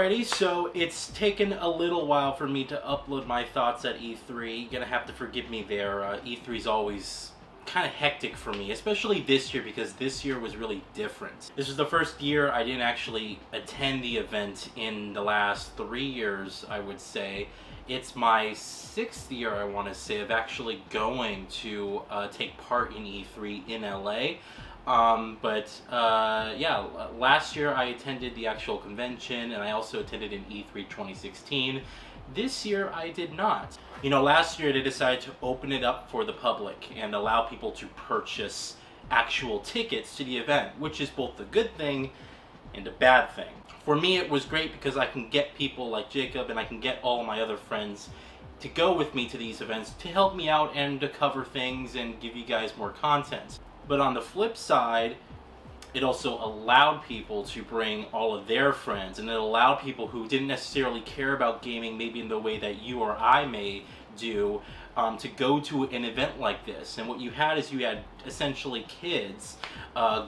Alrighty, so it's taken a little while for me to upload my thoughts at E3. Gonna have to forgive me there. E3's always kind of hectic for me, especially this year because this year was really different. This was the first year I didn't actually attend the event in the last 3 years, I would say. It's my 6th year, I want to say, of actually going to take part in E3 in LA. Yeah, last year I attended the actual convention, and I also attended in E3 2016. This year I did not. You know, last year they decided to open it up for the public and allow people to purchase actual tickets to the event, which is both a good thing and a bad thing. For me, it was great because I can get people like Jacob and I can get all my other friends to go with me to these events to help me out and to cover things and give you guys more content. But on the flip side, it also allowed people to bring all of their friends, and it allowed people who didn't necessarily care about gaming maybe in the way that you or I may do, to go to an event like this. And what you had is you had essentially kids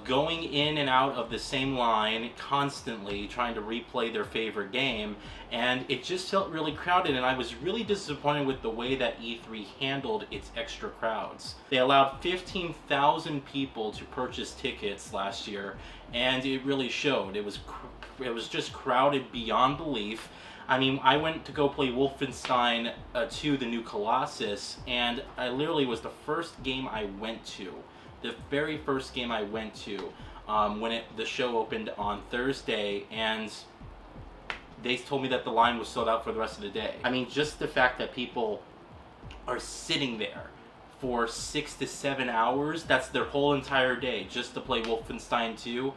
going in and out of the same line constantly trying to replay their favorite game, and it just felt really crowded, and I was really disappointed with the way that E3 handled its extra crowds. They allowed 15,000 people to purchase tickets last year, and it really showed. It was just crowded beyond belief. I mean, I went to go play Wolfenstein 2, the new Colossus, and I literally was the first game I went to. The very first game I went to when the show opened on Thursday, and they told me that the line was sold out for the rest of the day. I mean, just the fact that people are sitting there for 6 to 7 hours, that's their whole entire day, just to play Wolfenstein 2,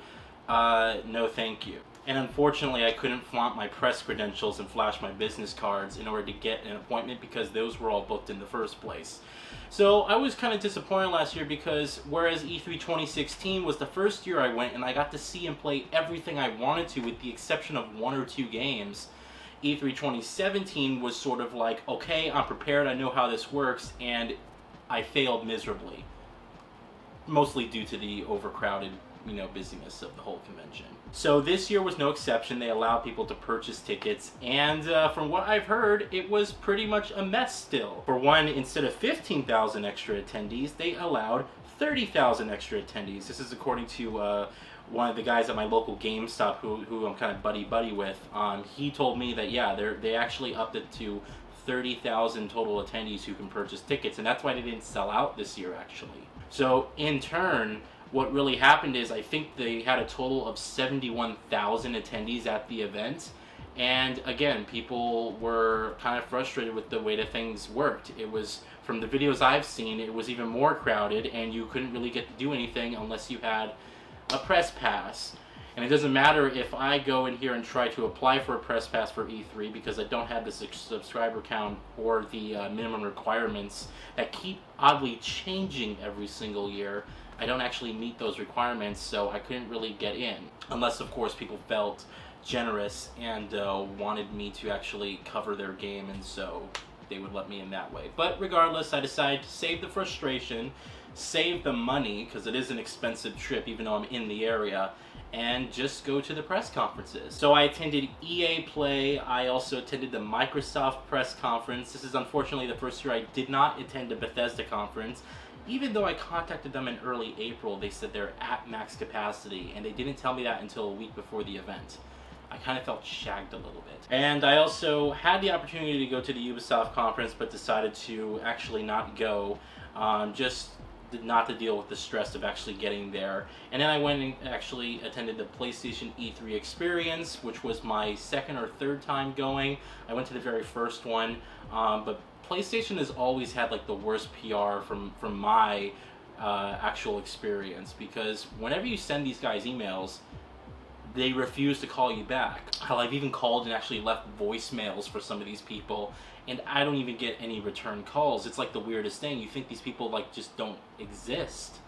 no thank you. And unfortunately, I couldn't flaunt my press credentials and flash my business cards in order to get an appointment because those were all booked in the first place. So I was kind of disappointed last year because whereas E3 2016 was the first year I went and I got to see and play everything I wanted to with the exception of 1 or 2 games, E3 2017 was sort of like, okay, I'm prepared, I know how this works, and I failed miserably. Mostly due to the overcrowded, busyness of the whole convention. So this year was no exception. They allowed people to purchase tickets, and from what I've heard, it was pretty much a mess still. For one, instead of 15,000 extra attendees, they allowed 30,000 extra attendees. This is according to one of the guys at my local GameStop who I'm kind of buddy with. He told me that, yeah, they actually upped it to 30,000 total attendees who can purchase tickets, and that's why they didn't sell out this year, actually. So, in turn, what really happened is I think they had a total of 71,000 attendees at the event, and again, people were kind of frustrated with the way that things worked. It was, from the videos I've seen, it was even more crowded, and you couldn't really get to do anything unless you had a press pass. And it doesn't matter if I go in here and try to apply for a press pass for E3 because I don't have the subscriber count or the minimum requirements that keep oddly changing every single year. I don't actually meet those requirements, so I couldn't really get in. Unless, of course, people felt generous and wanted me to actually cover their game, and so they would let me in that way. But regardless, I decided to save the frustration, save the money, because it is an expensive trip even though I'm in the area, and just go to the press conferences. So I attended EA Play, I also attended the Microsoft press conference. This is unfortunately the first year I did not attend a Bethesda conference. Even though I contacted them in early April, they said they're at max capacity, and they didn't tell me that until a week before the event. I kind of felt shagged a little bit. And I also had the opportunity to go to the Ubisoft conference, but decided to actually not go, just not to deal with the stress of actually getting there. And then I went and actually attended the PlayStation E3 experience, which was my 2nd or 3rd time going. I went to the very first one, but PlayStation has always had like the worst PR from my actual experience, because whenever you send these guys emails, they refuse to call you back. Hell, I've even called and actually left voicemails for some of these people, and I don't even get any return calls. It's like the weirdest thing. You think these people like just don't exist.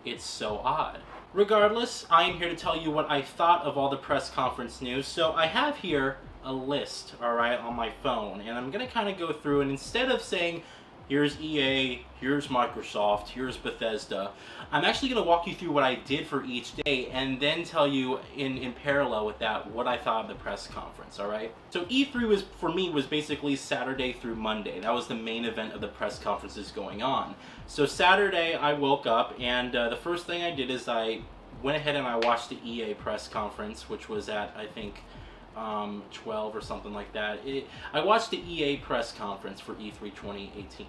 It's so odd. Regardless, I am here to tell you what I thought of all the press conference news. So I have here a list, alright, on my phone, and I'm gonna kind of go through, and instead of saying here's EA, here's Microsoft, here's Bethesda. I'm actually going to walk you through what I did for each day and then tell you in parallel with that what I thought of the press conference, alright? So E3 was, for me, was basically Saturday through Monday. That was the main event of the press conferences going on. So Saturday I woke up and the first thing I did is I went ahead and I watched the EA press conference, which was at, I think, 12 or something like that. I watched the EA press conference for E3 2018.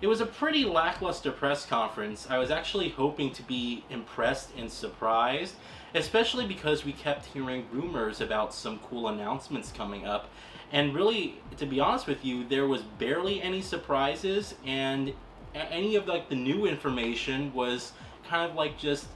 It was a pretty lackluster press conference. I was actually hoping to be impressed and surprised, especially because we kept hearing rumors about some cool announcements coming up. And really, to be honest with you, there was barely any surprises, and any of like the new information was kind of like just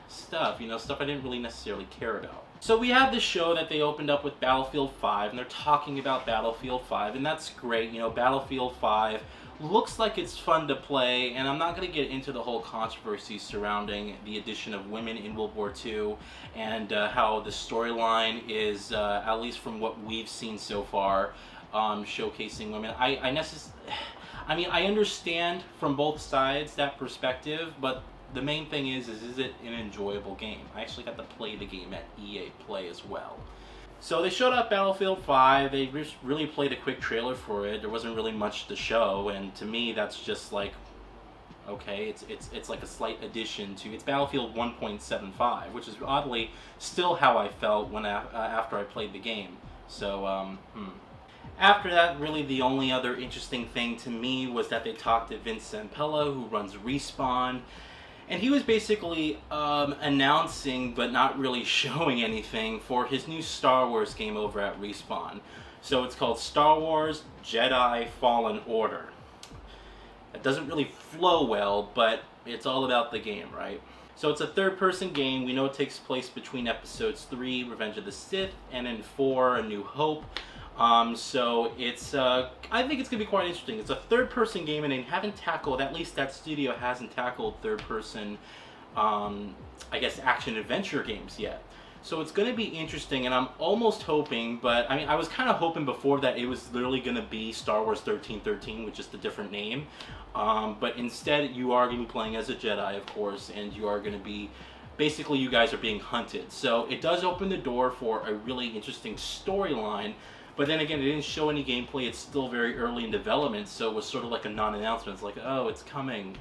stuff, you know, stuff I didn't really necessarily care about. So we have this show that they opened up with Battlefield 5, and they're talking about Battlefield 5, and that's great. You know, Battlefield 5 looks like it's fun to play, and I'm not going to get into the whole controversy surrounding the addition of women in World War II and how the storyline is, at least from what we've seen so far, showcasing women. I mean, I understand from both sides that perspective, but the main thing is it an enjoyable game? I actually got to play the game at EA Play as well. So they showed up Battlefield 5, they really played a quick trailer for it. There wasn't really much to show, and to me that's just like, okay, it's like a slight addition to, it's Battlefield 1.75, which is oddly still how I felt when after I played the game. So, After that, really the only other interesting thing to me was that they talked to Vince Zampella, who runs Respawn, and he was basically announcing, but not really showing anything, for his new Star Wars game over at Respawn. So it's called Star Wars Jedi Fallen Order. It doesn't really flow well, but it's all about the game, right? So it's a third-person game. We know it takes place between episodes 3, Revenge of the Sith, and in 4, A New Hope. So it's, I think it's going to be quite interesting. It's a third-person game, and they haven't tackled, at least that studio hasn't tackled third-person, I guess, action-adventure games yet. So it's going to be interesting, and I'm almost hoping, but, I mean, I was kind of hoping before that it was literally going to be Star Wars 1313 with just a different name. But instead, you are going to be playing as a Jedi, of course, and you are going to be, basically, you guys are being hunted. So it does open the door for a really interesting storyline. But then again, it didn't show any gameplay. It's still very early in development, so it was sort of like a non-announcement. It's like, oh, it's coming.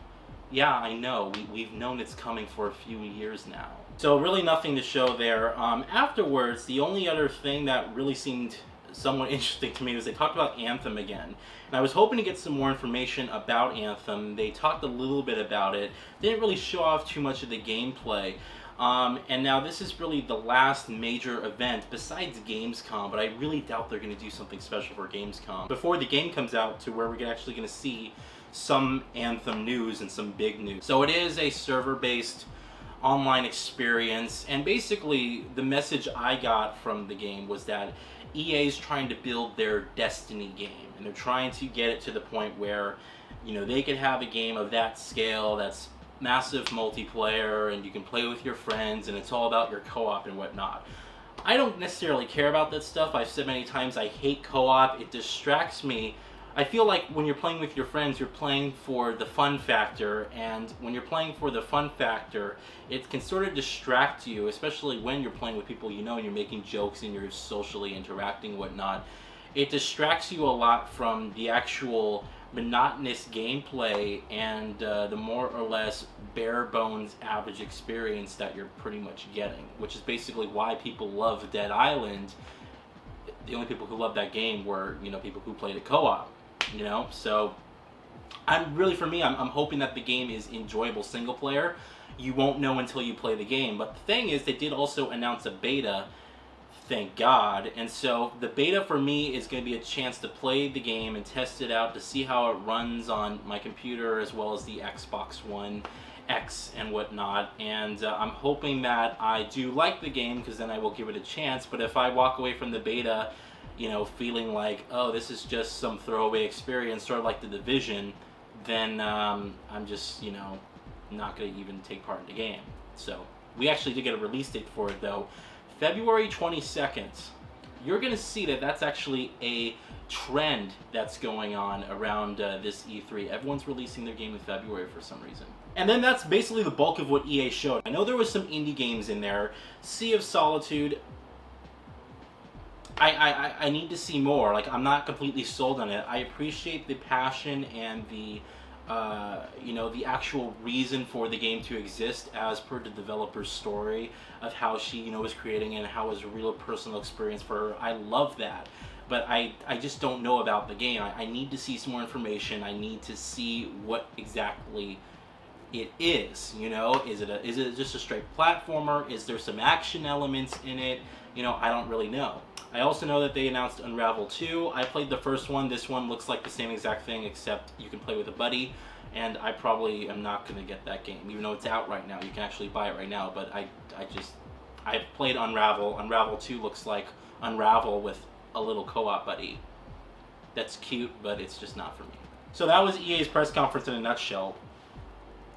Yeah, I know. We've known it's coming for a few years now. So really nothing to show there. Afterwards, the only other thing that really seemed somewhat interesting to me was they talked about Anthem again. And I was hoping to get some more information about Anthem. They talked a little bit about it. They didn't really show off too much of the gameplay. And now this is really the last major event besides Gamescom, but I really doubt they're going to do something special for Gamescom before the game comes out, to where we're actually going to see some Anthem news and some big news. So it is a server-based online experience, and basically the message I got from the game was that EA is trying to build their Destiny game, and they're trying to get it to the point where, you know, they could have a game of that scale that's massive multiplayer, and you can play with your friends, and it's all about your co-op and whatnot. I don't necessarily care about that stuff. I've said many times I hate co-op. It distracts me. I feel like when you're playing with your friends, you're playing for the fun factor, and when you're playing for the fun factor, it can sort of distract you, especially when you're playing with people you know and you're making jokes and you're socially interacting and whatnot. It distracts you a lot from the actual monotonous gameplay and the more or less bare bones average experience that you're pretty much getting, which is basically why people love Dead Island. The only people who loved that game were, you know, people who played it co-op, you know. So I'm hoping that the game is enjoyable single player. You won't know until you play the game, but the thing is, they did also announce a beta, thank God. And so the beta for me is going to be a chance to play the game and test it out to see how it runs on my computer as well as the Xbox One X and whatnot. And I'm hoping that I do like the game, because then I will give it a chance. But if I walk away from the beta, you know, feeling like, oh, this is just some throwaway experience, sort of like The Division, then I'm just, you know, not going to even take part in the game. So we actually did get a release date for it, though. February 22nd. you're going to see that that's actually a trend that's going on around this E3. Everyone's releasing their game in February for some reason. And then that's basically the bulk of what EA showed. I know there was some indie games in there. Sea of Solitude, I need to see more. Like, I'm not completely sold on it. I appreciate the passion and the the actual reason for the game to exist as per the developer's story of how she, was creating it and how it was a real personal experience for her. I love that. But I just don't know about the game. I need to see some more information. I need to see what exactly it is. Is it just a straight platformer? Is there some action elements in it? I don't really know. I also know that they announced Unravel 2. I played the first one. This one looks like the same exact thing, except you can play with a buddy. And I probably am not going to get that game, even though it's out right now. You can actually buy it right now. But I've played Unravel. Unravel 2 looks like Unravel with a little co-op buddy. That's cute, but it's just not for me. So that was EA's press conference in a nutshell.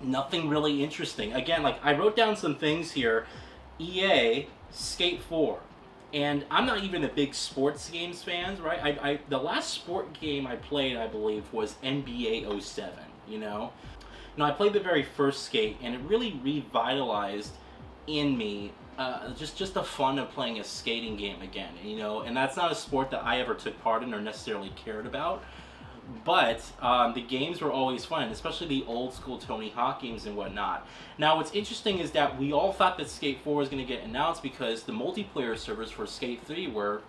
Nothing really interesting. Again, like, I wrote down some things here. EA, Skate 4. And I'm not even a big sports games fan, right? The last sport game I played, I believe, was NBA 07, I played the very first Skate, and it really revitalized in me just the fun of playing a skating game again, and that's not a sport that I ever took part in or necessarily cared about. But the games were always fun, especially the old school Tony Hawk games and whatnot. Now, what's interesting is that we all thought that Skate 4 was going to get announced because the multiplayer servers for Skate 3 were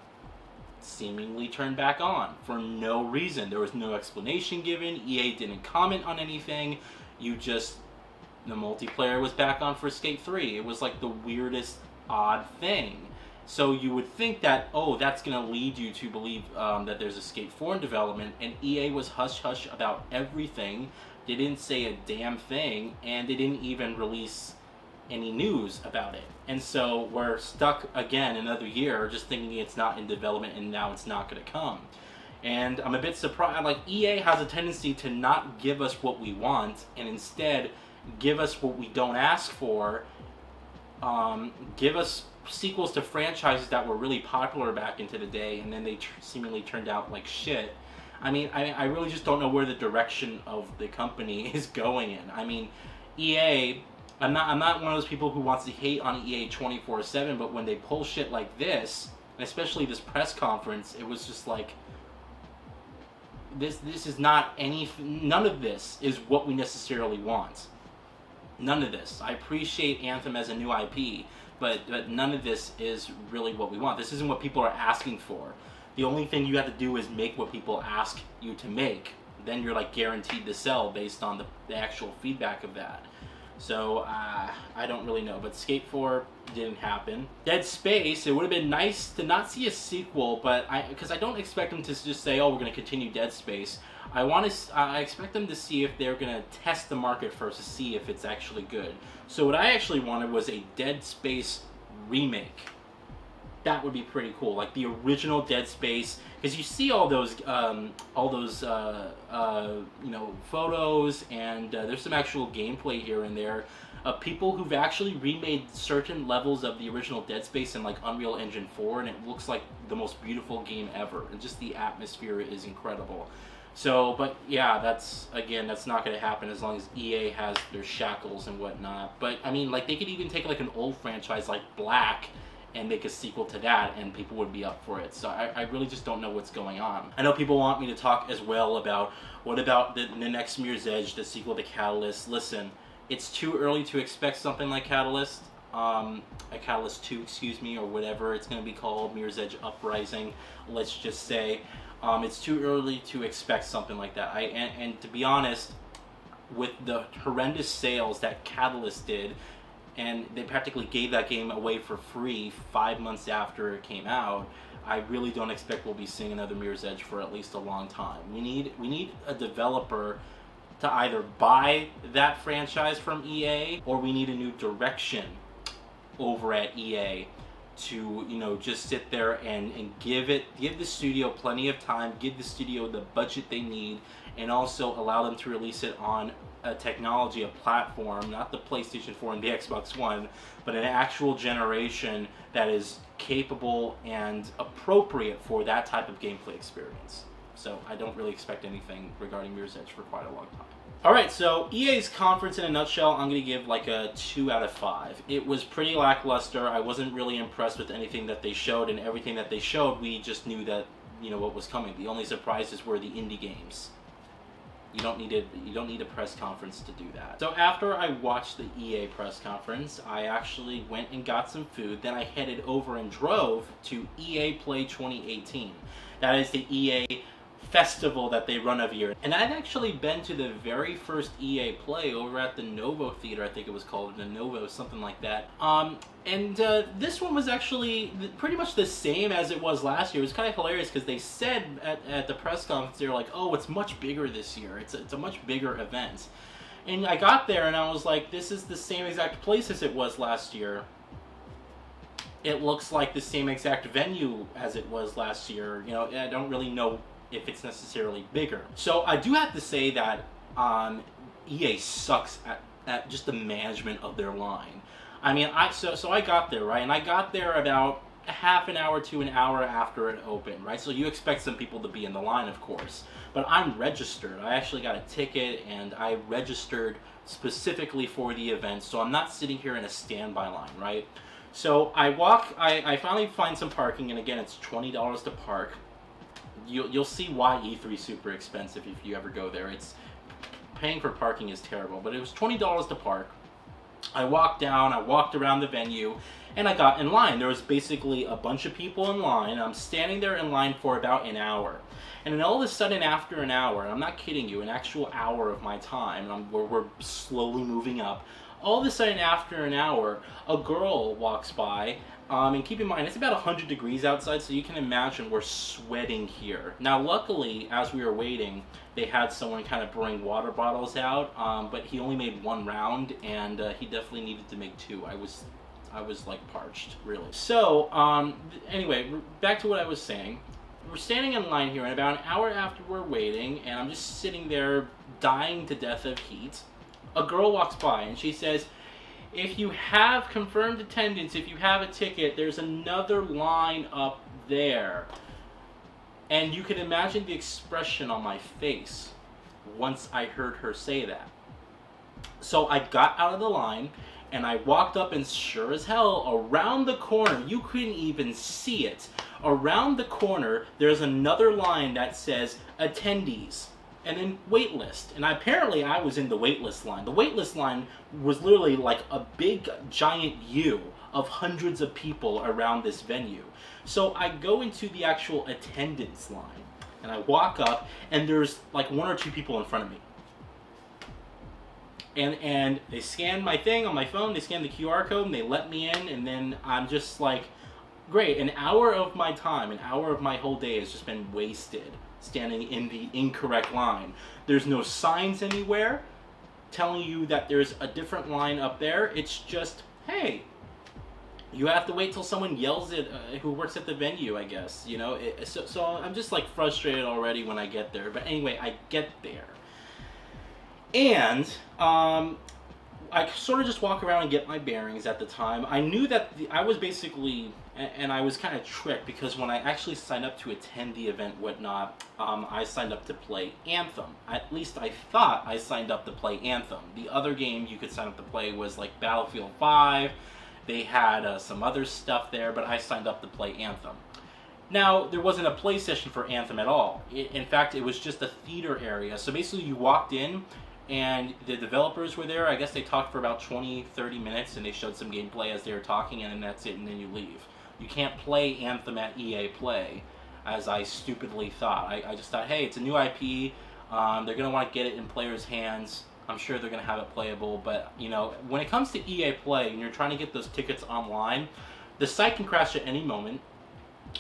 seemingly turned back on for no reason. There was no explanation given. EA didn't comment on anything. The multiplayer was back on for Skate 3. It was like the weirdest, odd thing. So you would think that, that's going to lead you to believe that there's a Skate 4 in development, and EA was hush-hush about everything. They didn't say a damn thing, and they didn't even release any news about it. And so we're stuck again another year just thinking it's not in development and now it's not going to come. And I'm a bit surprised. Like, EA has a tendency to not give us what we want and instead give us what we don't ask for. Give us sequels to franchises that were really popular back into the day, and then they seemingly turned out like shit. I really just don't know where the direction of the company is going in. EA, I'm not one of those people who wants to hate on EA 24/7, but when they pull shit like this, and especially this press conference, it was just like, this is not none of this is what we necessarily want. None of this. I appreciate Anthem as a new IP, but none of this is really what we want. This isn't what people are asking for. The only thing you have to do is make what people ask you to make. Then you're like guaranteed to sell based on the actual feedback of that. So I don't really know, but Skate 4 didn't happen. Dead Space, it would have been nice to not see a sequel, but because I don't expect them to just say, we're going to continue Dead Space. I expect them to see if they're going to test the market first to see if it's actually good. So what I actually wanted was a Dead Space remake. That would be pretty cool, like the original Dead Space, because you see all those photos, and there's some actual gameplay here and there of people who've actually remade certain levels of the original Dead Space in like Unreal Engine 4, and it looks like the most beautiful game ever, and just the atmosphere is incredible. So, but yeah, that's not going to happen as long as EA has their shackles and whatnot. But like they could even take like an old franchise like Black and make a sequel to that, and people would be up for it. So I really just don't know what's going on. I know people want me to talk as well about what about the next Mirror's Edge, the sequel to Catalyst. Listen, it's too early to expect something like Catalyst, a Catalyst 2, excuse me, or whatever it's going to be called, Mirror's Edge Uprising, let's just say. It's too early to expect something like that. And to be honest, with the horrendous sales that Catalyst did, and they practically gave that game away for free 5 months after it came out, I really don't expect we'll be seeing another Mirror's Edge for at least a long time. We need a developer to either buy that franchise from EA, or we need a new direction over at EA to just sit there and give the studio plenty of time, give the studio the budget they need, and also allow them to release it on a technology, a platform, not the PlayStation 4 and the Xbox One, but an actual generation that is capable and appropriate for that type of gameplay experience. So I don't really expect anything regarding Mirror's Edge for quite a long time. Alright, so EA's conference in a nutshell, I'm going to give like a 2 out of 5. It was pretty lackluster. I wasn't really impressed with anything that they showed, and everything that they showed, we just knew that, you know, what was coming. The only surprises were the indie games. You don't need a press conference to do that. So after I watched the EA press conference, I actually went and got some food. Then I headed over and drove to EA Play 2018. That is the EA festival that they run every year. And I'd actually been to the very first EA Play over at the Novo Theater, I think it was called, the Novo, something like that. This one was actually pretty much the same as it was last year. It was kind of hilarious because they said at the press conference, they were like, oh, it's much bigger this year. It's a much bigger event. And I got there and I was like, this is the same exact place as it was last year. It looks like the same exact venue as it was last year. You know, I don't really know if it's necessarily bigger. So I do have to say that EA sucks at just the management of their line. I mean, so I got there, right? And I got there about a half an hour to an hour after it opened, right? So you expect some people to be in the line, of course. But I'm registered. I actually got a ticket and I registered specifically for the event, so I'm not sitting here in a standby line, right? So I finally find some parking, and again, it's $20 to park. You'll see why E3 is super expensive if you ever go there. It's paying for parking is terrible, but it was $20 to park. I walked down, I walked around the venue, and I got in line. There was basically a bunch of people in line. I'm standing there in line for about an hour. And then all of a sudden, after an hour, and I'm not kidding you, an actual hour of my time, and we're slowly moving up, all of a sudden after an hour, a girl walks by. And keep in mind, it's about 100 degrees outside, so you can imagine we're sweating here. Now, luckily, as we were waiting, they had someone kind of bring water bottles out, but he only made one round, and he definitely needed to make two. I was like parched, really. So, anyway, back to what I was saying. We're standing in line here, and about an hour after we're waiting, and I'm just sitting there dying to death of heat, a girl walks by, and she says, if you have confirmed attendance, if you have a ticket, there's another line up there. And you can imagine the expression on my face once I heard her say that. So I got out of the line and I walked up, and sure as hell, around the corner, you couldn't even see it. Around the corner, there's another line that says attendees. And then waitlist, and apparently I was in the waitlist line. The waitlist line was literally like a big giant U of hundreds of people around this venue. So I go into the actual attendance line, and I walk up, and there's like one or two people in front of me. And they scan my thing on my phone, they scan the QR code, and they let me in, and then I'm just like, great, an hour of my time, an hour of my whole day has just been wasted standing in the incorrect line. There's no signs anywhere telling you that there's a different line up there. It's just, hey, you have to wait till someone yells it, who works at the venue, I guess. You know, so I'm just like frustrated already when I get there. But anyway, I get there. And I sort of just walk around and get my bearings at the time. I knew that I was basically, and I was kind of tricked, because when I actually signed up to attend the event, whatnot, I signed up to play Anthem. At least I thought I signed up to play Anthem. The other game you could sign up to play was like Battlefield 5. They had some other stuff there, but I signed up to play Anthem. Now, there wasn't a play session for Anthem at all. In fact, it was just a theater area. So basically you walked in, and the developers were there. I guess they talked for about 20-30 minutes, and they showed some gameplay as they were talking, and then that's it, and then you leave. You can't play Anthem at EA Play, as I stupidly thought. I just thought, hey, it's a new IP. They're going to want to get it in players' hands. I'm sure they're going to have it playable, but, you know, when it comes to EA Play, and you're trying to get those tickets online, the site can crash at any moment,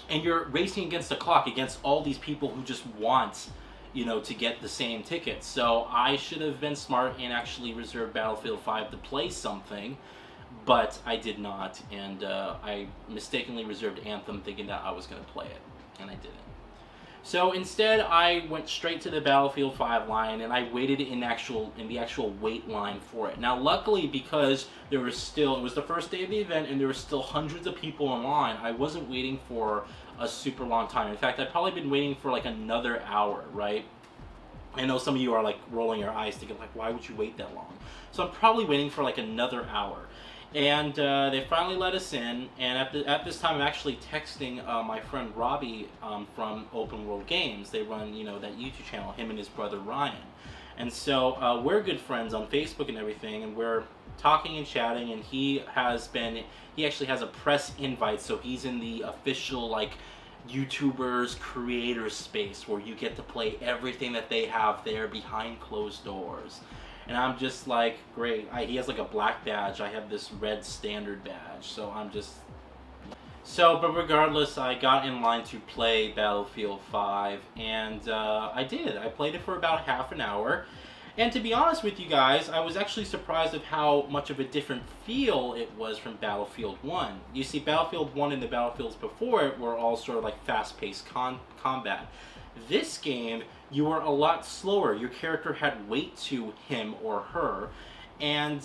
and you're racing against the clock, against all these people who just want, you know, to get the same tickets. So I should have been smart and actually reserved Battlefield 5 to play something, but I did not, and I mistakenly reserved Anthem thinking that I was going to play it, and I didn't. So instead, I went straight to the Battlefield 5 line, and I waited in the actual wait line for it. Now, luckily, because it was the first day of the event, and there were still hundreds of people in line, I wasn't waiting for a super long time. In fact, I'd probably been waiting for like another hour, right? I know some of you are like rolling your eyes thinking like, why would you wait that long? So I'm probably waiting for like another hour. And they finally let us in, and at this time I'm actually texting my friend Robbie from Open World Games. They run, that YouTube channel, him and his brother Ryan. And so we're good friends on Facebook and everything, and we're talking and chatting, and he actually has a press invite, so he's in the official, like, YouTubers creator space where you get to play everything that they have there behind closed doors. And I'm just like, great. He has like a black badge. I have this red standard badge. So I'm just... but regardless, I got in line to play Battlefield 5. And I did. I played it for about half an hour. And to be honest with you guys, I was actually surprised of how much of a different feel it was from Battlefield 1. You see, Battlefield 1 and the Battlefields before it were all sort of like fast-paced combat. This game, you were a lot slower. Your character had weight to him or her, and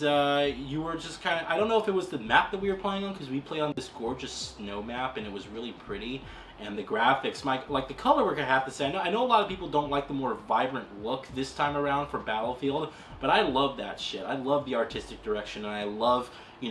you were just kind of... I don't know if it was the map that we were playing on, because we played on this gorgeous snow map, and it was really pretty. And the graphics, like the color work, I have to say, I know a lot of people don't like the more vibrant look this time around for Battlefield, but I love that shit. I love the artistic direction, and I love,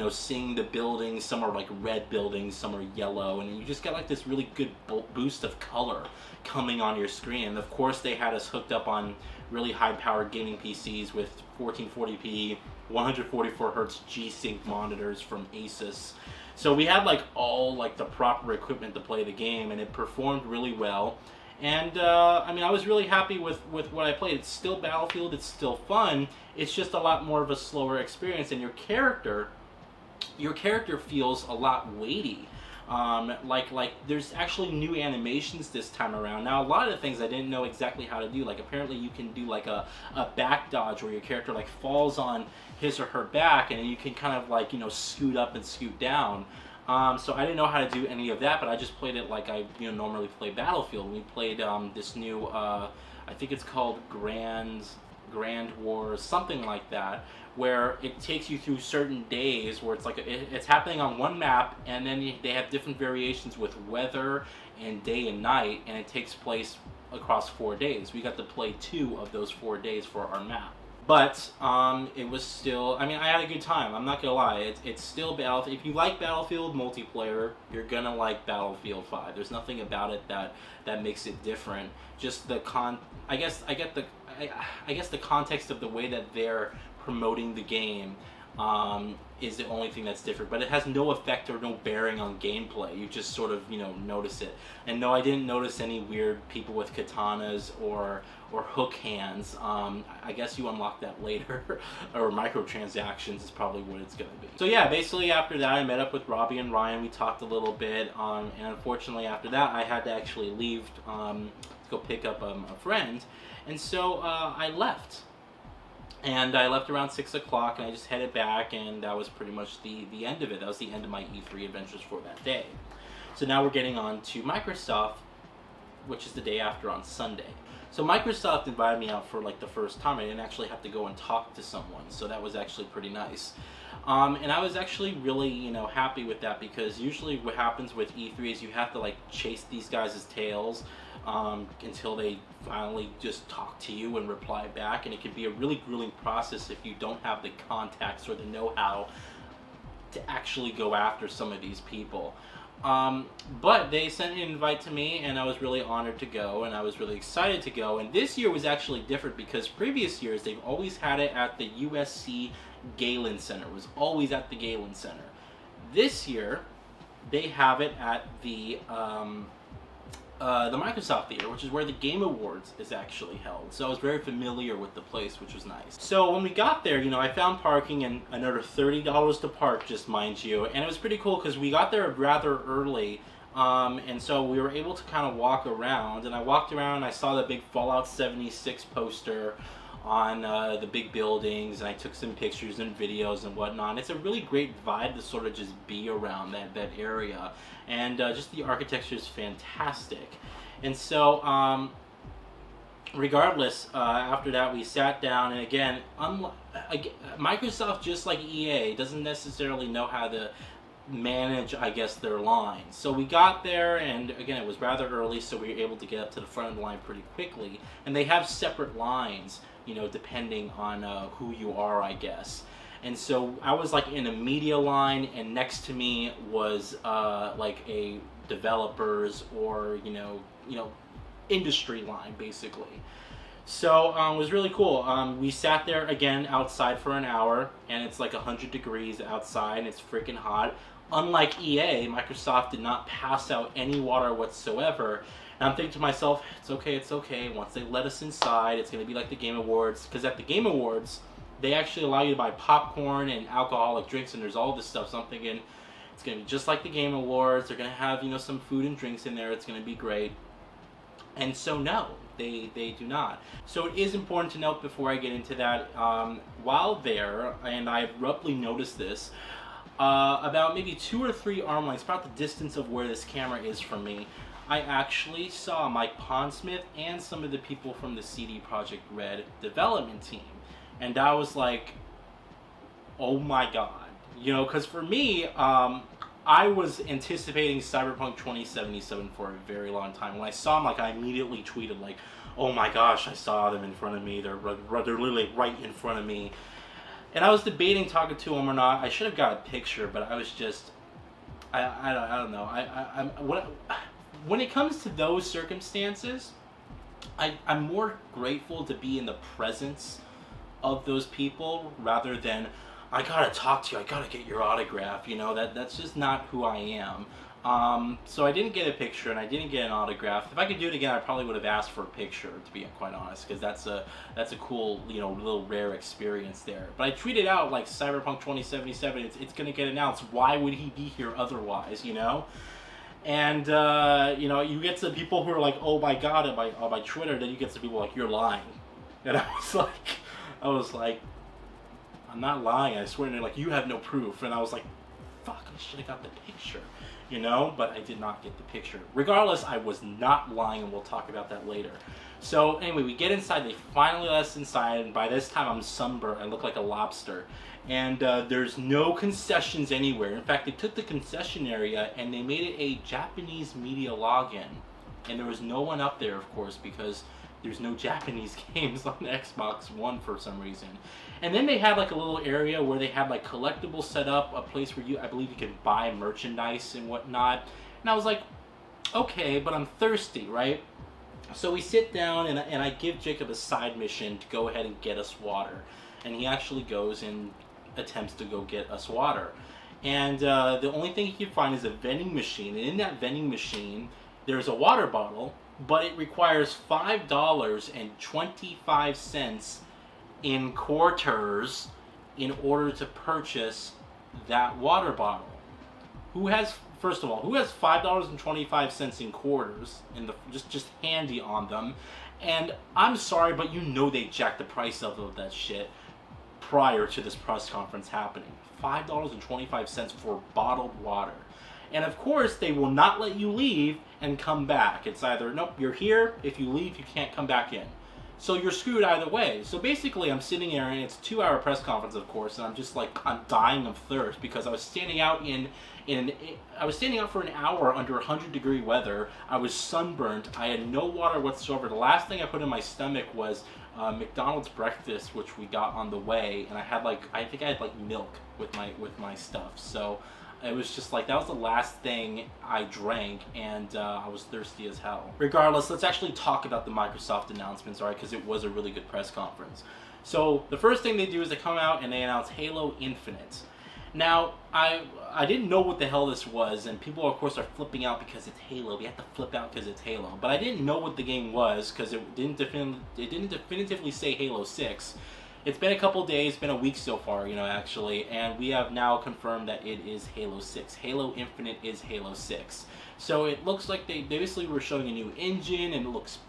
seeing the buildings. Some are like red buildings, some are yellow, and you just get like this really good boost of color coming on your screen. And of course, they had us hooked up on really high-powered gaming PCs with 1440p, 144Hz G-Sync monitors from Asus. So we had like all like the proper equipment to play the game, and it performed really well. And I was really happy with what I played. It's still Battlefield, it's still fun. It's just a lot more of a slower experience, and your character feels a lot weighty. Like there's actually new animations this time around. Now, a lot of the things I didn't know exactly how to do. Like, apparently you can do like a back dodge where your character like falls on his or her back, and you can kind of like, scoot up and scoot down. So I didn't know how to do any of that, but I just played it like I normally play Battlefield. We played this new I think it's called Grand Wars, something like that, where it takes you through certain days where it's like it's happening on one map, and then they have different variations with weather and day and night, and it takes place across 4 days. We got to play 2 of those 4 days for our map. But it was still, I had a good time. I'm not gonna lie. It's still Battlefield. If you like Battlefield multiplayer, you're gonna like Battlefield 5. There's nothing about it that makes it different. Just the I guess the context of the way that they're promoting the game is the only thing that's different, but it has no effect or no bearing on gameplay. You just sort of notice it. And no, I didn't notice any weird people with katanas or hook hands. I guess you unlock that later, or microtransactions is probably what it's gonna be. So yeah, basically after that I met up with Robbie and Ryan. We talked a little bit, and unfortunately after that I had to actually leave to go pick up a friend, and so I left. And I left around 6 o'clock, and I just headed back, and that was pretty much the end of it. That was the end of my E3 adventures for that day. So now we're getting on to Microsoft, which is the day after on Sunday. So Microsoft invited me out for like the first time. I didn't actually have to go and talk to someone, so that was actually pretty nice. And I was actually really, happy with that, because usually what happens with E3 is you have to like chase these guys' tails until they finally just talk to you and reply back, and it can be a really grueling process if you don't have the contacts or the know-how to actually go after some of these people. But they sent an invite to me, and I was really honored to go, and I was really excited to go. And this year was actually different, because previous years they've always had it at the USC Galen Center. It was always at the Galen Center. This year they have it at the Microsoft Theater, which is where the Game Awards is actually held. So I was very familiar with the place, which was nice. So when we got there, I found parking, and another $30 to park, just mind you. And it was pretty cool because we got there rather early, and so we were able to kind of walk around. And I walked around, and I saw the big Fallout 76 poster on the big buildings, and I took some pictures and videos and whatnot. It's a really great vibe to sort of just be around that area, and just the architecture is fantastic. And so, regardless, after that we sat down, and again, Microsoft, just like EA, doesn't necessarily know how to manage, I guess, their lines. So we got there, and again, it was rather early, so we were able to get up to the front of the line pretty quickly. And they have separate lines, you know, depending on who you are, I guess. And so I was like in a media line, and next to me was like a developers or you know industry line, basically. So it was really cool. We sat there again outside for an hour, and it's like 100 degrees outside, and it's freaking hot. Unlike EA, Microsoft did not pass out any water whatsoever. And I'm thinking to myself, it's okay, it's okay. Once they let us inside, it's going to be like the Game Awards. Because at the Game Awards, they actually allow you to buy popcorn and alcoholic drinks, and there's all this stuff. So I'm thinking, it's going to be just like the Game Awards. They're going to have, you know, some food and drinks in there. It's going to be great. And so no, they do not. So it is important to note before I get into that, while there, and I abruptly noticed this, about maybe 2 or 3 arm lengths, about the distance of where this camera is from me, I actually saw Mike Pondsmith and some of the people from the CD Projekt Red development team. And I was like, oh my god. You know, because for me, I was anticipating Cyberpunk 2077 for a very long time. When I saw him, like, I immediately tweeted, like, oh my gosh, I saw them in front of me. They're literally right in front of me. And I was debating talking to him or not. I should have got a picture, but I was just, I don't know. When it comes to those circumstances, I'm more grateful to be in the presence of those people rather than, I gotta talk to you, I gotta get your autograph, you know, that's just not who I am. So I didn't get a picture, and I didn't get an autograph. If I could do it again, I probably would have asked for a picture, to be quite honest, because that's a cool, you know, little rare experience there. But I tweeted out, like, Cyberpunk 2077, it's gonna get announced, why would he be here otherwise, you know? And, you know, you get some people who are like, oh my god, on my Twitter, then you get some people like, you're lying. And I was like, I'm not lying, I swear. And they're like, you have no proof. And I was like, fuck, I should have got the picture, you know? But I did not get the picture. Regardless, I was not lying, and we'll talk about that later. So anyway, we get inside, they finally let us inside, and by this time I'm sunburned, I look like a lobster. And there's no concessions anywhere. In fact, they took the concession area and they made it a Japanese media login. And there was no one up there, of course, because there's no Japanese games on Xbox One for some reason. And then they had like a little area where they had like collectibles set up, a place where I believe you could buy merchandise and whatnot. And I was like, okay, but I'm thirsty, right? So we sit down, and I give Jacob a side mission to go ahead and get us water. And he actually goes and attempts to go get us water. And the only thing he can find is a vending machine. And in that vending machine, there's a water bottle, but it requires $5.25 in quarters in order to purchase that water bottle. First of all, who has $5.25 in quarters just handy on them? And I'm sorry, but you know they jacked the price up of that shit prior to this press conference happening. $5.25 for bottled water. And of course, they will not let you leave and come back. It's either, nope, you're here. If you leave, you can't come back in. So you're screwed either way. So basically, I'm sitting there, and it's a 2-hour press conference, of course, and I'm just like, I'm dying of thirst because I was standing out for an hour under 100-degree weather. I was sunburned. I had no water whatsoever. The last thing I put in my stomach was McDonald's breakfast, which we got on the way, and I think I had milk with my stuff. So it was just like, that was the last thing I drank, and I was thirsty as hell. Regardless, let's actually talk about the Microsoft announcements, alright, because it was a really good press conference. So the first thing they do is they come out and they announce Halo Infinite. Now, I didn't know what the hell this was, and people, of course, are flipping out because it's Halo. We have to flip out because it's Halo. But I didn't know what the game was because it didn't definitively say Halo 6. It's been a couple days, it's been a week so far, you know, actually, and we have now confirmed that it is Halo 6. Halo Infinite is Halo 6. So it looks like they basically were showing a new engine, and it looks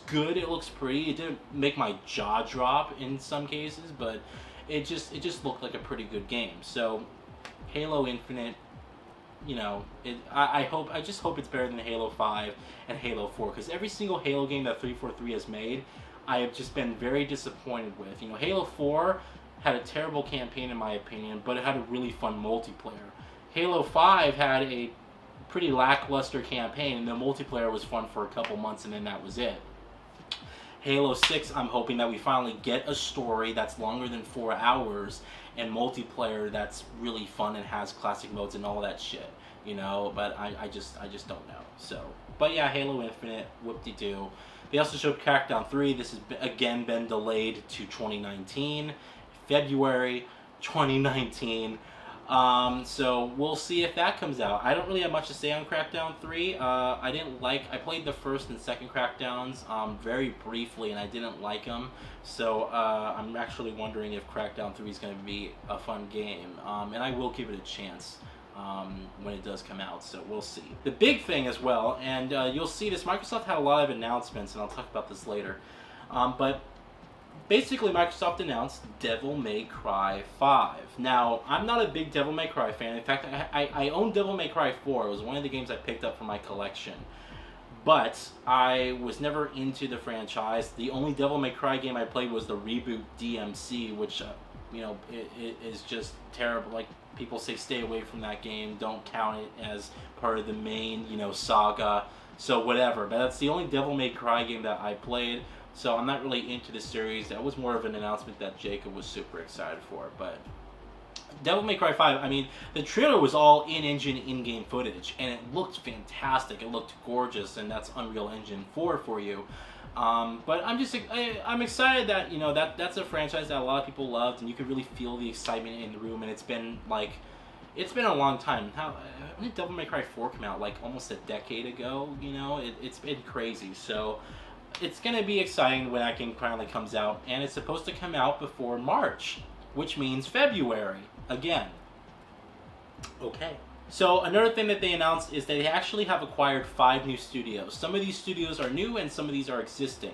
good, it looks pretty. It didn't make my jaw drop in some cases, but it just looked like a pretty good game. So Halo Infinite, you know, I just hope it's better than Halo 5 and Halo 4, because every single Halo game that 343 has made, I have just been very disappointed with. You know, Halo 4 had a terrible campaign in my opinion, but it had a really fun multiplayer. Halo 5 had a pretty lackluster campaign, and the multiplayer was fun for a couple months, and then that was it. Halo 6, I'm hoping that we finally get a story that's longer than 4 hours, and multiplayer that's really fun and has classic modes and all that shit, you know, but I just don't know. So, but yeah, Halo Infinite, whoop-de-doo. They also showed Crackdown 3. This has again been delayed to 2019, February 2019. So we'll see if that comes out. I don't really have much to say on Crackdown 3. I played the first and second Crackdowns very briefly, and I didn't like them. So I'm actually wondering if Crackdown 3 is going to be a fun game, and I will give it a chance when it does come out, so we'll see. The big thing as well, and you'll see this, Microsoft had a lot of announcements, and I'll talk about this later, but basically, Microsoft announced Devil May Cry 5. Now, I'm not a big Devil May Cry fan. In fact, I own Devil May Cry 4. It was one of the games I picked up for my collection. But I was never into the franchise. The only Devil May Cry game I played was the reboot DMC, which, you know, it is just terrible. Like, people say stay away from that game. Don't count it as part of the main, you know, saga. So whatever. But that's the only Devil May Cry game that I played. So I'm not really into the series. That was more of an announcement that Jacob was super excited for. But Devil May Cry 5, I mean, the trailer was all in-engine, in-game footage, and it looked fantastic. It looked gorgeous, and that's Unreal Engine 4 for you. But I'm excited that, you know, that's a franchise that a lot of people loved, and you could really feel the excitement in the room. And it's been a long time. When did Devil May Cry 4 come out? Like almost a decade ago. You know, it's been crazy. So it's going to be exciting when that game finally comes out, and it's supposed to come out before March, which means February, again. Okay. So another thing that they announced is that they actually have acquired 5 new studios. Some of these studios are new, and some of these are existing.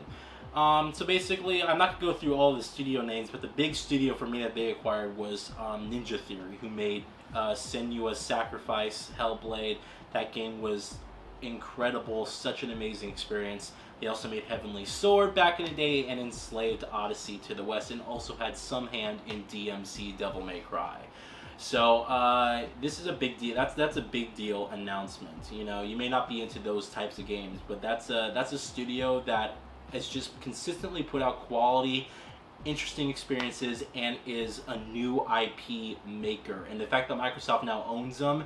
So basically, I'm not going to go through all the studio names, but the big studio for me that they acquired was Ninja Theory, who made Senua's Sacrifice, Hellblade. That game was incredible, such an amazing experience. They also made Heavenly Sword back in the day, and Enslaved Odyssey to the West, and also had some hand in DMC Devil May Cry. So this is a big deal. That's a big deal announcement. You know, you may not be into those types of games, but that's a studio that has just consistently put out quality, interesting experiences, and is a new IP maker. And the fact that Microsoft now owns them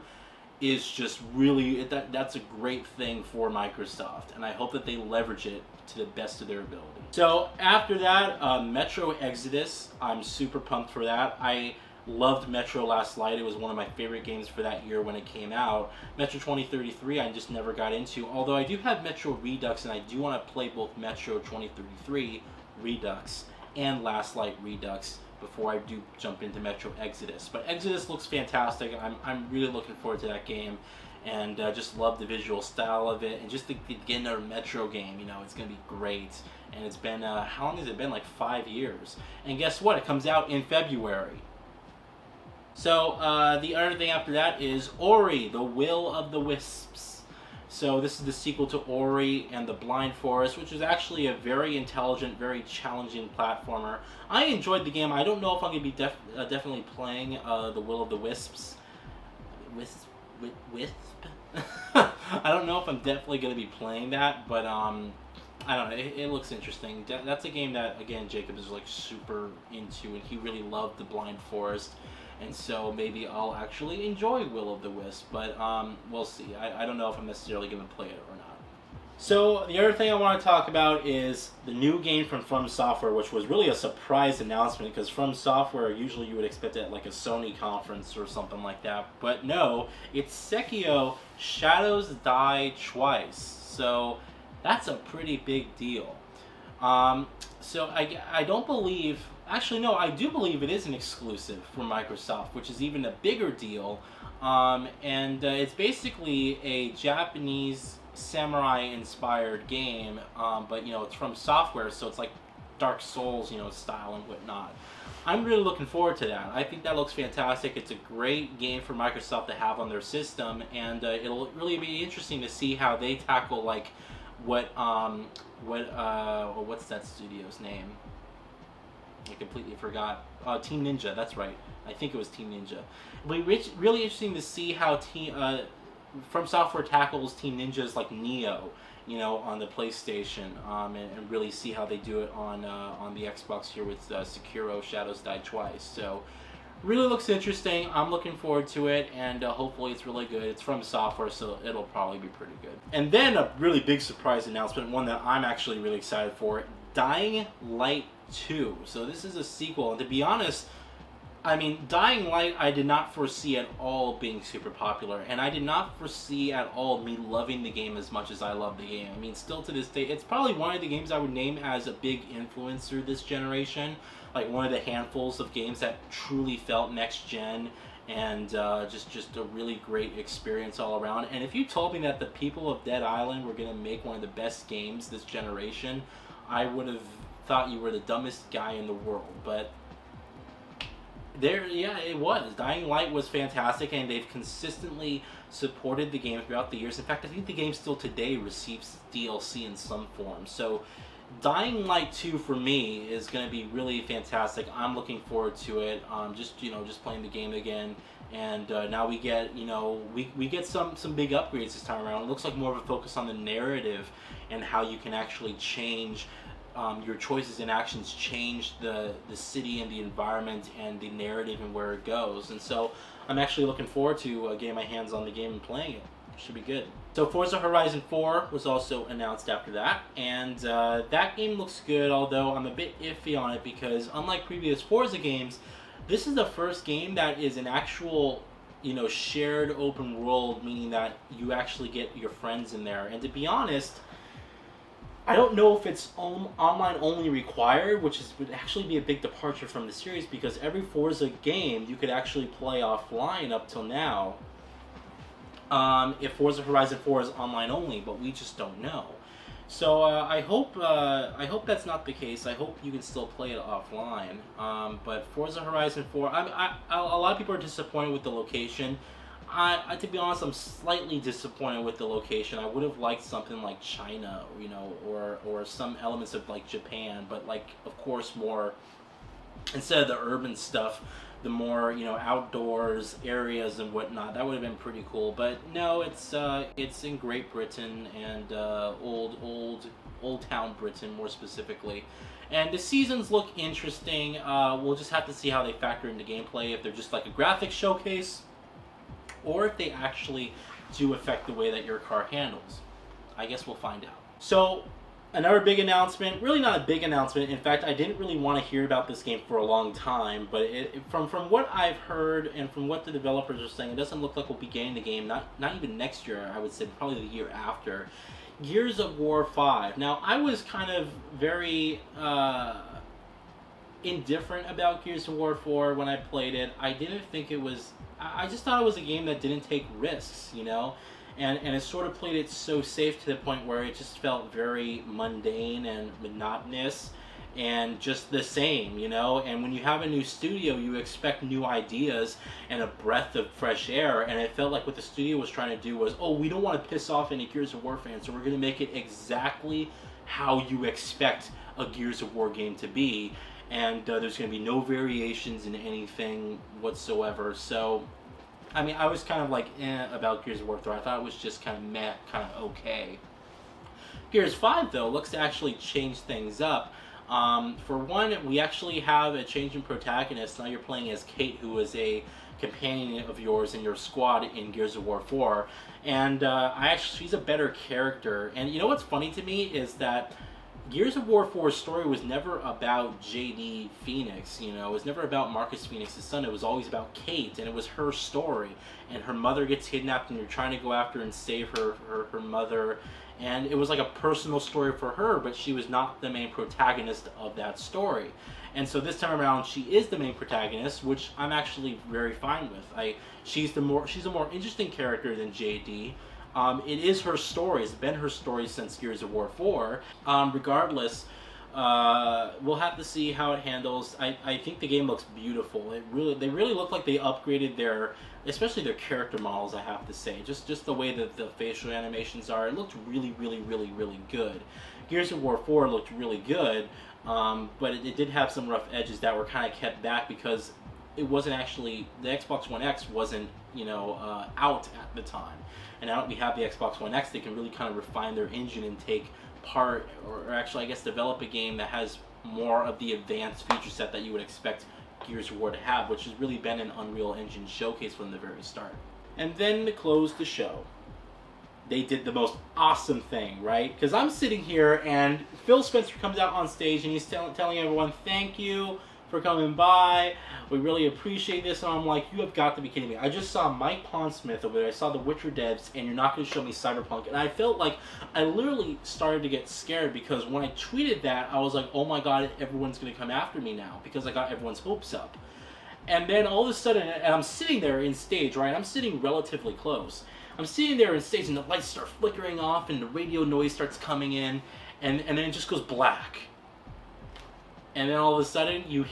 is just really, that's a great thing for Microsoft, and I hope that they leverage it to the best of their ability. So after that, Metro Exodus, I'm super pumped for that. I loved Metro Last Light. It was one of my favorite games for that year when it came out. Metro 2033 I just never got into, although I do have Metro Redux, and I do want to play both Metro 2033 Redux and Last Light Redux before I do jump into Metro Exodus. But Exodus looks fantastic. I'm really looking forward to that game, and just love the visual style of it, and just to get another Metro game, you know, it's going to be great. And it's been, how long has it been? Like 5 years. And guess what? It comes out in February. So the other thing after that is Ori, the Will of the Wisps. So this is the sequel to Ori and the Blind Forest, which is actually a very intelligent, very challenging platformer. I enjoyed the game. I don't know if I'm going to be definitely playing the Will of the Wisps. Wisp? I don't know if I'm definitely going to be playing that, but I don't know. It looks interesting. That's a game that, again, Jacob is like super into, and he really loved the Blind Forest. And so maybe I'll actually enjoy Will of the Wisp, but we'll see. I don't know if I'm necessarily going to play it or not. So the other thing I want to talk about is the new game from Software, which was really a surprise announcement, because From Software, usually you would expect it at like a Sony conference or something like that. But no, it's Sekiro Shadows Die Twice. So that's a pretty big deal. So I don't believe... Actually, no, I do believe it is an exclusive for Microsoft, which is even a bigger deal. And it's basically a Japanese samurai-inspired game, but, you know, it's From Software, so it's like Dark Souls, style and whatnot. I'm really looking forward to that. I think that looks fantastic. It's a great game for Microsoft to have on their system, and it'll really be interesting to see how they tackle like what's that studio's name? I completely forgot. Team Ninja. That's right. I think it was Team Ninja. It'll be really interesting to see how From Software tackles Team Ninja's like Neo, on the PlayStation, and really see how they do it on the Xbox here with Sekiro: Shadows Die Twice. So, really looks interesting. I'm looking forward to it, and hopefully it's really good. It's From Software, so it'll probably be pretty good. And then a really big surprise announcement, one that I'm actually really excited for: Dying Light 2. So this is a sequel, and to be honest, I mean, Dying Light I did not foresee at all being super popular, and I did not foresee at all me loving the game as much as I love the game. I mean, still to this day, it's probably one of the games I would name as a big influence through this generation, like one of the handfuls of games that truly felt next gen, and just a really great experience all around. And if you told me that the people of Dead Island were going to make one of the best games this generation, I would have thought you were the dumbest guy in the world. But it was. Dying Light was fantastic, and they've consistently supported the game throughout the years. In fact, I think the game still today receives DLC in some form. So Dying Light 2 for me is going to be really fantastic. I'm looking forward to it. Just playing the game again, and now we get we get some big upgrades this time around. It looks like more of a focus on the narrative and how you can actually change your choices and actions change the city and the environment and the narrative and where it goes. And so I'm actually looking forward to getting my hands on the game and playing it. Should be good. So Forza Horizon 4 was also announced after that, and that game looks good, although I'm a bit iffy on it because unlike previous Forza games, this is the first game that is an actual shared open world, meaning that you actually get your friends in there. And to be honest, I don't know if it's online only required, which would actually be a big departure from the series, because every Forza game you could actually play offline up till now. If Forza Horizon 4 is online only, but we just don't know. So I hope that's not the case. I hope you can still play it offline. But Forza Horizon 4, a lot of people are disappointed with the location. To be honest, I'm slightly disappointed with the location. I would have liked something like China, or some elements of like Japan, but like, of course, more, instead of the urban stuff, the more outdoors areas and whatnot. That would have been pretty cool. But no, it's in Great Britain and old town Britain more specifically. And the seasons look interesting. We'll just have to see how they factor into gameplay, if they're just like a graphics showcase, or if they actually do affect the way that your car handles. I guess we'll find out. So, another big announcement, really not a big announcement. In fact, I didn't really want to hear about this game for a long time, but from what I've heard and from what the developers are saying, it doesn't look like we'll be getting the game, not even next year, I would say probably the year after. Gears of War 5. Now, I was kind of very indifferent about Gears of War 4 when I played it. I didn't think it was... I just thought it was a game that didn't take risks, and it sort of played it so safe to the point where it just felt very mundane and monotonous and just the same, and when you have a new studio, you expect new ideas and a breath of fresh air, and it felt like what the studio was trying to do was, we don't want to piss off any Gears of War fans, so we're going to make it exactly how you expect a Gears of War game to be. And there's going to be no variations in anything whatsoever. So, I mean, I was kind of like about Gears of War 3. I thought it was just kind of meh, kind of okay. Gears 5, though, looks to actually change things up. For one, we actually have a change in protagonist. Now you're playing as Kate, who is a companion of yours in your squad in Gears of War 4. And she's a better character. And you know what's funny to me is that Gears of War 4's story was never about JD Phoenix, it was never about Marcus Phoenix's son. It was always about Kate, and it was her story. And her mother gets kidnapped, and you're trying to go after and save her mother. And it was like a personal story for her, but she was not the main protagonist of that story. And so this time around, she is the main protagonist, which I'm actually very fine with. She's a more interesting character than JD. It is her story. It's been her story since Gears of War 4. Regardless, we'll have to see how it handles. I think the game looks beautiful. They really look like they upgraded especially their character models, I have to say. Just the way that the facial animations are, it looked really good. Gears of War 4 looked really good, but it did have some rough edges that were kind of kept back because it wasn't actually, the Xbox One X wasn't, out at the time. And now that we have the Xbox One X, they can really kind of refine their engine and take part, or actually I guess develop a game that has more of the advanced feature set that you would expect Gears of War to have, which has really been an Unreal Engine showcase from the very start. And then to close the show, they did the most awesome thing, right? Because I'm sitting here and Phil Spencer comes out on stage and he's telling everyone, thank you for coming by, we really appreciate this. And I'm like, you have got to be kidding me. I just saw Mike Pondsmith over there, I saw the Witcher devs, and you're not going to show me Cyberpunk. And I felt like I literally started to get scared, because when I tweeted that, I was like, oh my god, everyone's going to come after me now, because I got everyone's hopes up. And then all of a sudden, and I'm sitting there in stage, right? I'm sitting relatively close. I'm sitting there in stage and the lights start flickering off and the radio noise starts coming in, and then it just goes black. And then all of a sudden,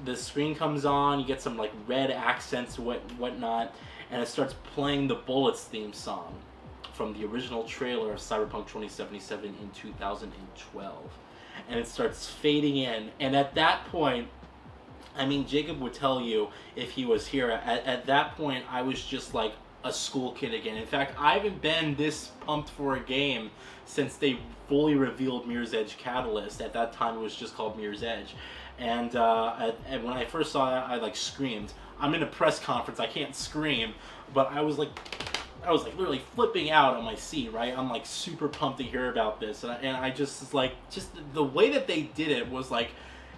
the screen comes on, you get some like red accents, whatnot, and it starts playing the Bullets theme song from the original trailer of Cyberpunk 2077 in 2012. And it starts fading in, and at that point, I mean, Jacob would tell you if he was here, at that point, I was just like a school kid again. In fact, I haven't been this pumped for a game since they fully revealed Mirror's Edge Catalyst. At that time, it was just called Mirror's Edge. And when I first saw that, I like screamed. I'm in a press conference, I can't scream, but I was like literally flipping out on my seat, right? I'm like super pumped to hear about this, and I just like, just the way that they did it was like,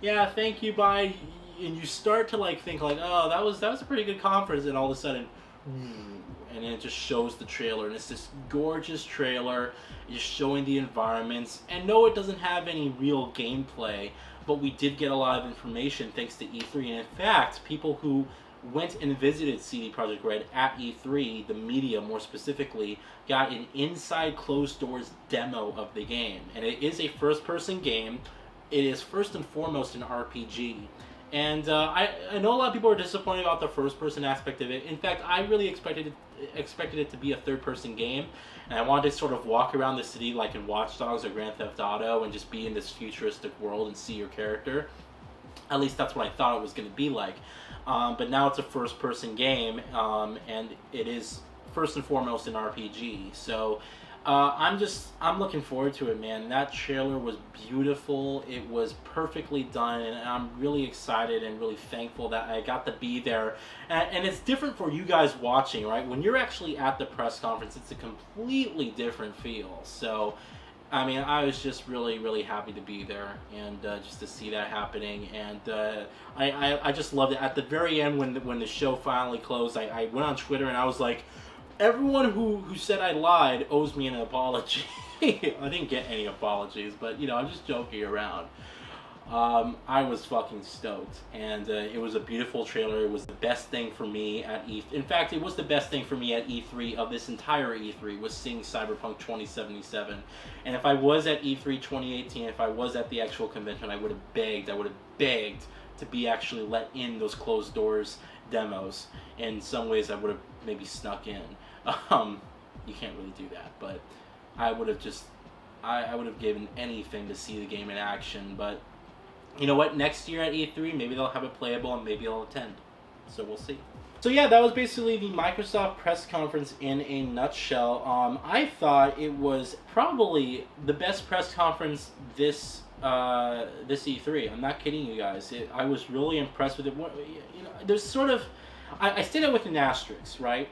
yeah, thank you, bye. And you start to like think like, oh, that was a pretty good conference, and all of a sudden, and then it just shows the trailer, and it's this gorgeous trailer, just showing the environments. And no, it doesn't have any real gameplay, but we did get a lot of information thanks to E3. And in fact, people who went and visited CD Projekt Red at E3, the media more specifically, got an inside closed doors demo of the game. And it is a first-person game. It is first and foremost an RPG. And I know a lot of people are disappointed about the first-person aspect of it. In fact, I really expected it to be a third-person game, and I wanted to sort of walk around the city like in Watch Dogs or Grand Theft Auto and just be in this futuristic world and see your character. At least that's what I thought it was going to be like. But now it's a first-person game, and it is first and foremost an RPG. So I'm looking forward to it, man. That trailer was beautiful. It was perfectly done, and I'm really excited and really thankful that I got to be there. And it's different for you guys watching, right? When you're actually at the press conference, it's a completely different feel. So, I mean, I was just really happy to be there, and just to see that happening. And I just loved it. At the very end, when the show finally closed, I went on Twitter and I was like, everyone who said I lied owes me an apology. I didn't get any apologies, but, I'm just joking around. I was fucking stoked, and it was a beautiful trailer. It was the best thing for me at E3. In fact, it was the best thing for me at E3 of this entire E3, was seeing Cyberpunk 2077. And if I was at E3 2018, if I was at the actual convention, I would have begged to be actually let in those closed doors demos. In some ways, I would have maybe snuck in. You can't really do that, but I would have given anything to see the game in action. But you know what? Next year at E3, maybe they'll have it playable and maybe I'll attend. So we'll see. So yeah, that was basically the Microsoft press conference in a nutshell. I thought it was probably the best press conference this E3. I'm not kidding you guys. I was really impressed with it. There's sort of, I say that with an asterisk, right?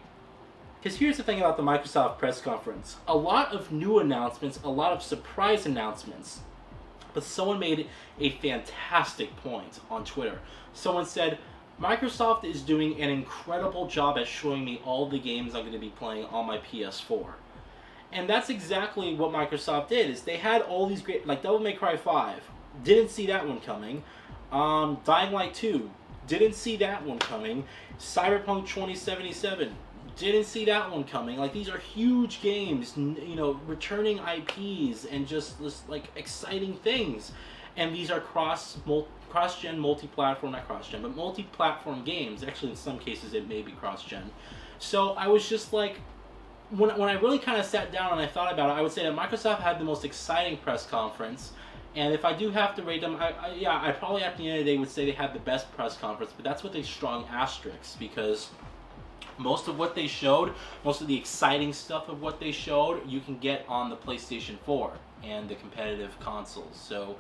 Because here's the thing about the Microsoft press conference. A lot of new announcements, a lot of surprise announcements. But someone made a fantastic point on Twitter. Someone said, Microsoft is doing an incredible job at showing me all the games I'm going to be playing on my PS4. And that's exactly what Microsoft did, is they had all these great, like Devil May Cry 5, didn't see that one coming. Dying Light 2, didn't see that one coming. Cyberpunk 2077, didn't see that one coming. Like, these are huge games, returning IPs and just like exciting things. and these are cross-gen, multi-platform, not cross-gen, but multi-platform games. Actually, in some cases, it may be cross-gen. So I was just like, when I really kind of sat down and I thought about it, I would say that Microsoft had the most exciting press conference. And if I do have to rate them, I probably at the end of the day would say they had the best press conference, but that's with a strong asterisk, because most of what they showed, most of the exciting stuff of what they showed, you can get on the PlayStation 4 and the competitive consoles. So,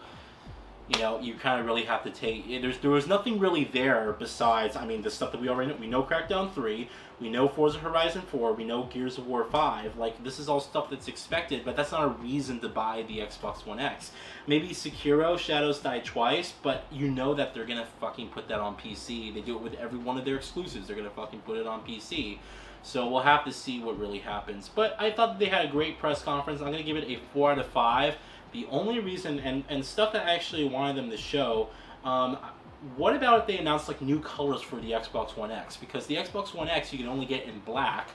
you know, you kind of really have to take... There was nothing really there besides, I mean, the stuff that we already know. We know Crackdown 3, we know Forza Horizon 4, we know Gears of War 5. Like, this is all stuff that's expected, but that's not a reason to buy the Xbox One X. Maybe Sekiro, Shadows Die Twice, but you know that they're gonna fucking put that on PC. They do it with every one of their exclusives. They're gonna fucking put it on PC. So we'll have to see what really happens. But I thought that they had a great press conference. I'm gonna give it a 4 out of 5. The only reason, and stuff that I actually wanted them to show, what about if they announced like new colors for the Xbox One X? Because the Xbox One X you can only get in black,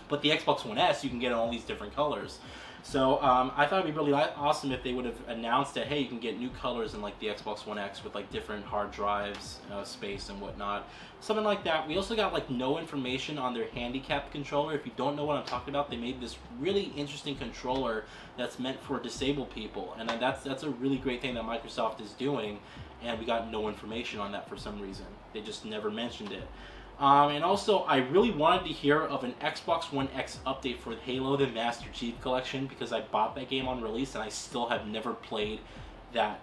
but the Xbox One S you can get in all these different colors. So I thought it'd be really awesome if they would have announced that, hey, you can get new colors in like the Xbox One X with like different hard drives, space and whatnot. Something like that. We also got like no information on their handicap controller. If you don't know what I'm talking about, they made this really interesting controller that's meant for disabled people, and that's a really great thing that Microsoft is doing. And we got no information on that for some reason. They just never mentioned it. And also, I really wanted to hear of an Xbox One X update for Halo the Master Chief Collection, because I bought that game on release and I still have never played that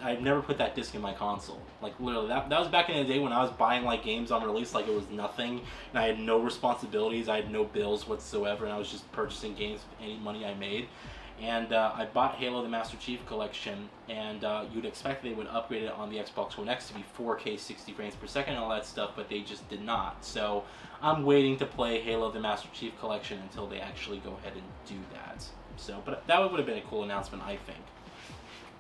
I've never put that disc in my console. Like, literally, that was back in the day when I was buying like games on release like it was nothing, and I had no responsibilities, I had no bills whatsoever, and I was just purchasing games with any money I made. And I bought Halo the Master Chief Collection, and you'd expect they would upgrade it on the Xbox One X to be 4K 60 frames per second and all that stuff, but they just did not. So I'm waiting to play Halo the Master Chief Collection until they actually go ahead and do that. So, but that would have been a cool announcement, I think.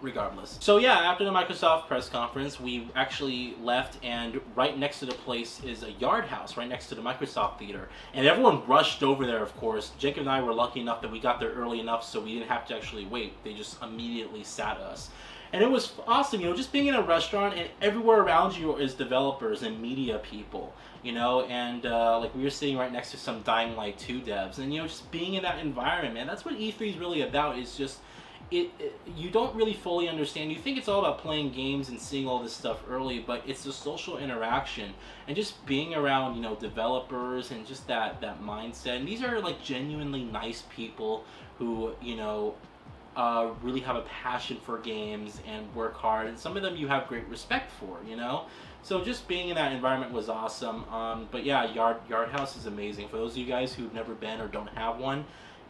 Regardless. So yeah, after the Microsoft press conference, we actually left, and right next to the place is a yard house, right next to the Microsoft Theater. And everyone rushed over there, of course. Jacob and I were lucky enough that we got there early enough so we didn't have to actually wait. They just immediately sat us. And it was awesome, you know, just being in a restaurant, and everywhere around you is developers and media people, you know, and like we were sitting right next to some Dying Light 2 devs, and you know, just being in that environment, man, that's what E3 is really about. Is just you don't really fully understand. You think it's all about playing games and seeing all this stuff early, but it's the social interaction and just being around, you know, developers and just that mindset. And these are like genuinely nice people who, you know, really have a passion for games and work hard, and some of them you have great respect for, you know. So just being in that environment was awesome. But yeah, Yard House is amazing. For those of you guys who've never been or don't have one,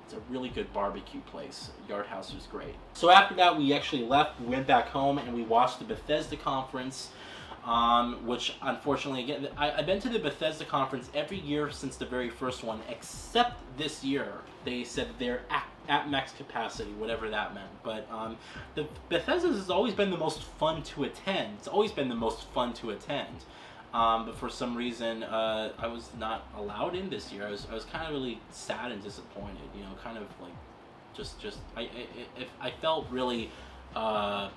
it's a really good barbecue place. Yard House was great. So after that, we actually left, we went back home, and we watched the Bethesda conference, which unfortunately, again, I've been to the Bethesda conference every year since the very first one, except this year. They said they're at max capacity, whatever that meant. But the Bethesda has always been the most fun to attend. It's always been the most fun to attend. But for some reason, I was not allowed in this year. I was kind of really sad and disappointed. You know, kind of like, I felt really. I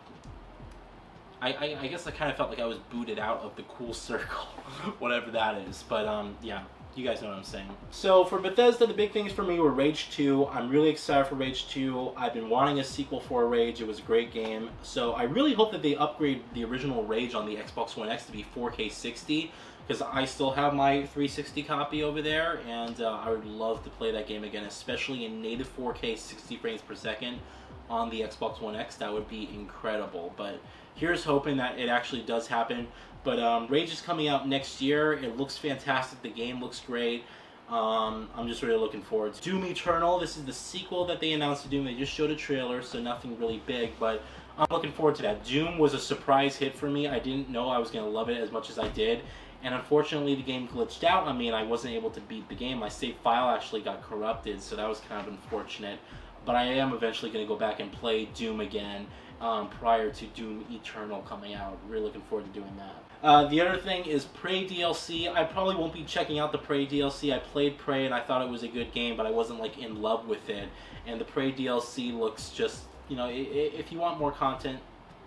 guess I kind of felt like I was booted out of the cool circle, whatever that is. But yeah. You guys know what I'm saying. So for Bethesda, the big things for me were Rage 2. I'm really excited for Rage 2. I've been wanting a sequel for Rage. It was a great game. So I really hope that they upgrade the original Rage on the Xbox One X to be 4K 60, because I still have my 360 copy over there, and I would love to play that game again, especially in native 4K 60 frames per second on the Xbox One X. That would be incredible. But here's hoping that it actually does happen. But Rage is coming out next year. It looks fantastic. The game looks great. I'm just really looking forward to Doom Eternal. This is the sequel that they announced to Doom. They just showed a trailer, so nothing really big, but I'm looking forward to that. Doom was a surprise hit for me. I didn't know I was going to love it as much as I did, and unfortunately the game glitched out on me and I wasn't able to beat the game. My save file actually got corrupted, so that was kind of unfortunate. But I am eventually going to go back and play Doom again prior to Doom Eternal coming out. Really looking forward to doing that. The other thing is Prey DLC. I probably won't be checking out the Prey DLC. I played Prey and I thought it was a good game, but I wasn't like in love with it. And the Prey DLC looks just, you know, if you want more content,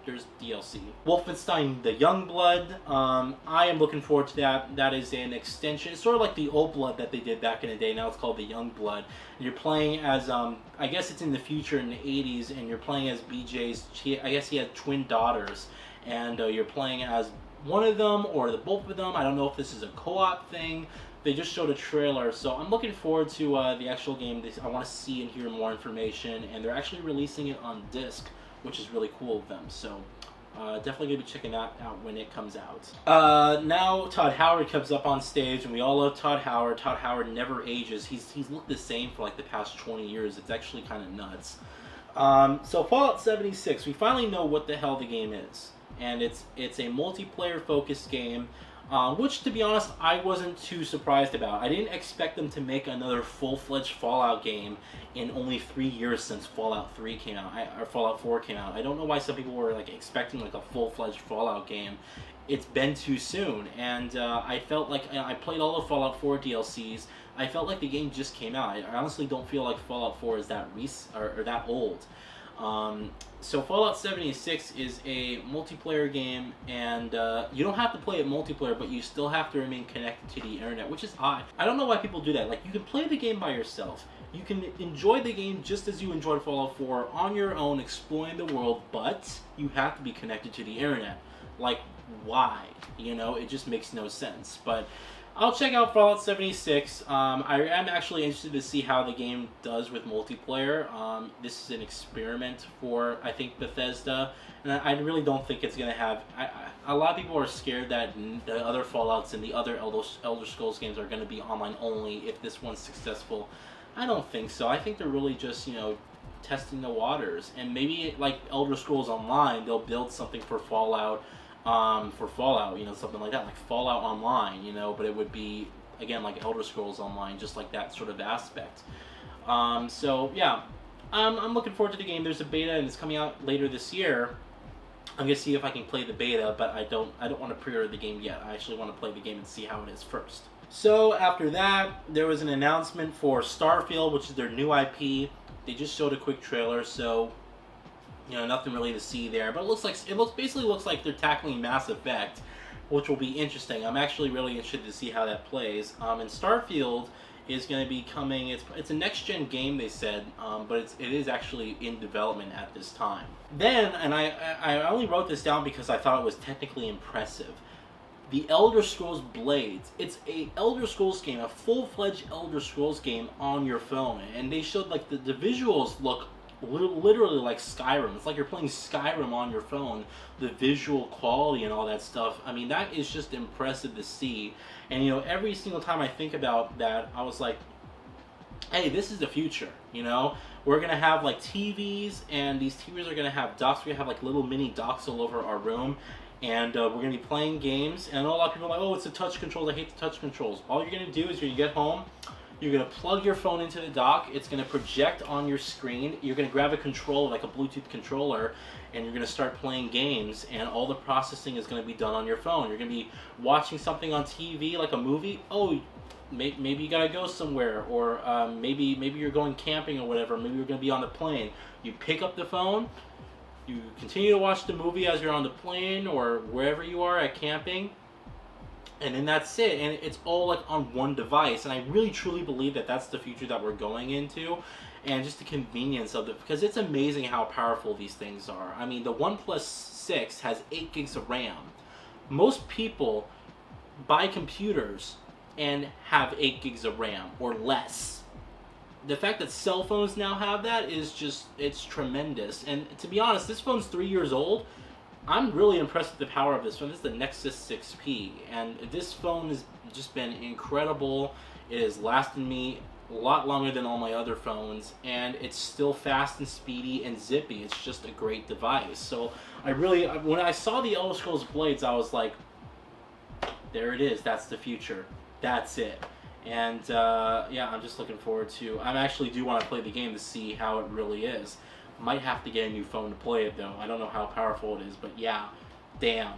there's DLC. Wolfenstein the Youngblood. I am looking forward to that. That is an extension. It's sort of like the Old Blood that they did back in the day. Now it's called the Youngblood. And you're playing as, I guess it's in the future in the 80s, and you're playing as BJ's, I guess he had twin daughters, and you're playing as one of them or the both of them. I don't know if this is a co-op thing. They just showed a trailer, so I'm looking forward to the actual game. I want to see and hear more information, and they're actually releasing it on disc, which is really cool of them. So definitely going to be checking that out when it comes out. Now Todd Howard comes up on stage, and we all love Todd Howard. Todd Howard never ages. He's looked the same for like the past 20 years. It's actually kind of nuts. So Fallout 76, we finally know what the hell the game is. And it's a multiplayer-focused game. Which, to be honest, I wasn't too surprised about. I didn't expect them to make another full-fledged Fallout game in only 3 years since Fallout 3 came out, or Fallout 4 came out. I don't know why some people were like expecting like a full-fledged Fallout game. It's been too soon, and I felt like I played all of Fallout 4 DLCs. I felt like the game just came out. I honestly don't feel like Fallout 4 is that or that old. So Fallout 76 is a multiplayer game, and you don't have to play it multiplayer, but you still have to remain connected to the internet, which is odd. I don't know why people do that. Like, you can play the game by yourself. You can enjoy the game just as you enjoyed Fallout 4 on your own, exploring the world, but you have to be connected to the internet. Like, why? You know, it just makes no sense. But I'll check out Fallout 76. I am actually interested to see how the game does with multiplayer. This is an experiment for, I think, Bethesda, and I really don't think it's going to have... a lot of people are scared that the other Fallouts and the other Elder Scrolls games are going to be online only if this one's successful. I don't think so. I think they're really just, you know, testing the waters. And maybe, like Elder Scrolls Online, they'll build something for Fallout, you know, something like that, like Fallout Online, you know, but it would be, again, like Elder Scrolls Online, just like that sort of aspect. So, yeah, I'm looking forward to the game. There's a beta, and it's coming out later this year. I'm going to see if I can play the beta, but I don't want to pre-order the game yet. I actually want to play the game and see how it is first. So, after that, there was an announcement for Starfield, which is their new IP. They just showed a quick trailer, so... you know, nothing really to see there, but it basically looks like they're tackling Mass Effect, which will be interesting. I'm actually really interested to see how that plays. And Starfield is going to be coming. It's a next-gen game, they said, but it is actually in development at this time. Then, and I only wrote this down because I thought it was technically impressive. The Elder Scrolls Blades. It's a Elder Scrolls game, a full-fledged Elder Scrolls game on your phone, and they showed like the visuals look literally like Skyrim. It's like you're playing Skyrim on your phone. The visual quality and all that stuff, I mean, that is just impressive to see. And you know, every single time I think about that, I was like, hey, this is the future. You know, we're gonna have like TVs, and these TVs are gonna have docks. We're gonna have like little mini docks all over our room, and we're gonna be playing games. And I know a lot of people are like, oh, it's the touch controls. I hate the touch controls. All you're gonna do is when you get home, you're going to plug your phone into the dock. It's going to project on your screen. You're going to grab a controller, like a Bluetooth controller, and you're going to start playing games, and all the processing is going to be done on your phone. You're going to be watching something on TV, like a movie. Oh, maybe you got to go somewhere, or maybe you're going camping or whatever. Maybe you're going to be on the plane. You pick up the phone. You continue to watch the movie as you're on the plane or wherever you are at camping. And then that's it, and it's all like on one device, and I really truly believe that that's the future that we're going into, and just the convenience of it, because it's amazing how powerful these things are. I mean, the OnePlus 6 has 8 gigs of RAM. Most people buy computers and have 8 gigs of RAM or less. The fact that cell phones now have that is just, it's tremendous. And to be honest, this phone's 3 years old. I'm really impressed with the power of this phone. This is the Nexus 6P, and this phone has just been incredible. It has lasted me a lot longer than all my other phones, and it's still fast and speedy and zippy. It's just a great device. So when I saw the Elder Scrolls Blades, I was like, there it is. That's the future. That's it. And yeah, I'm just looking forward to... I actually do want to play the game to see how it really is. Might have to get a new phone to play it, though. I don't know how powerful it is, but yeah, damn.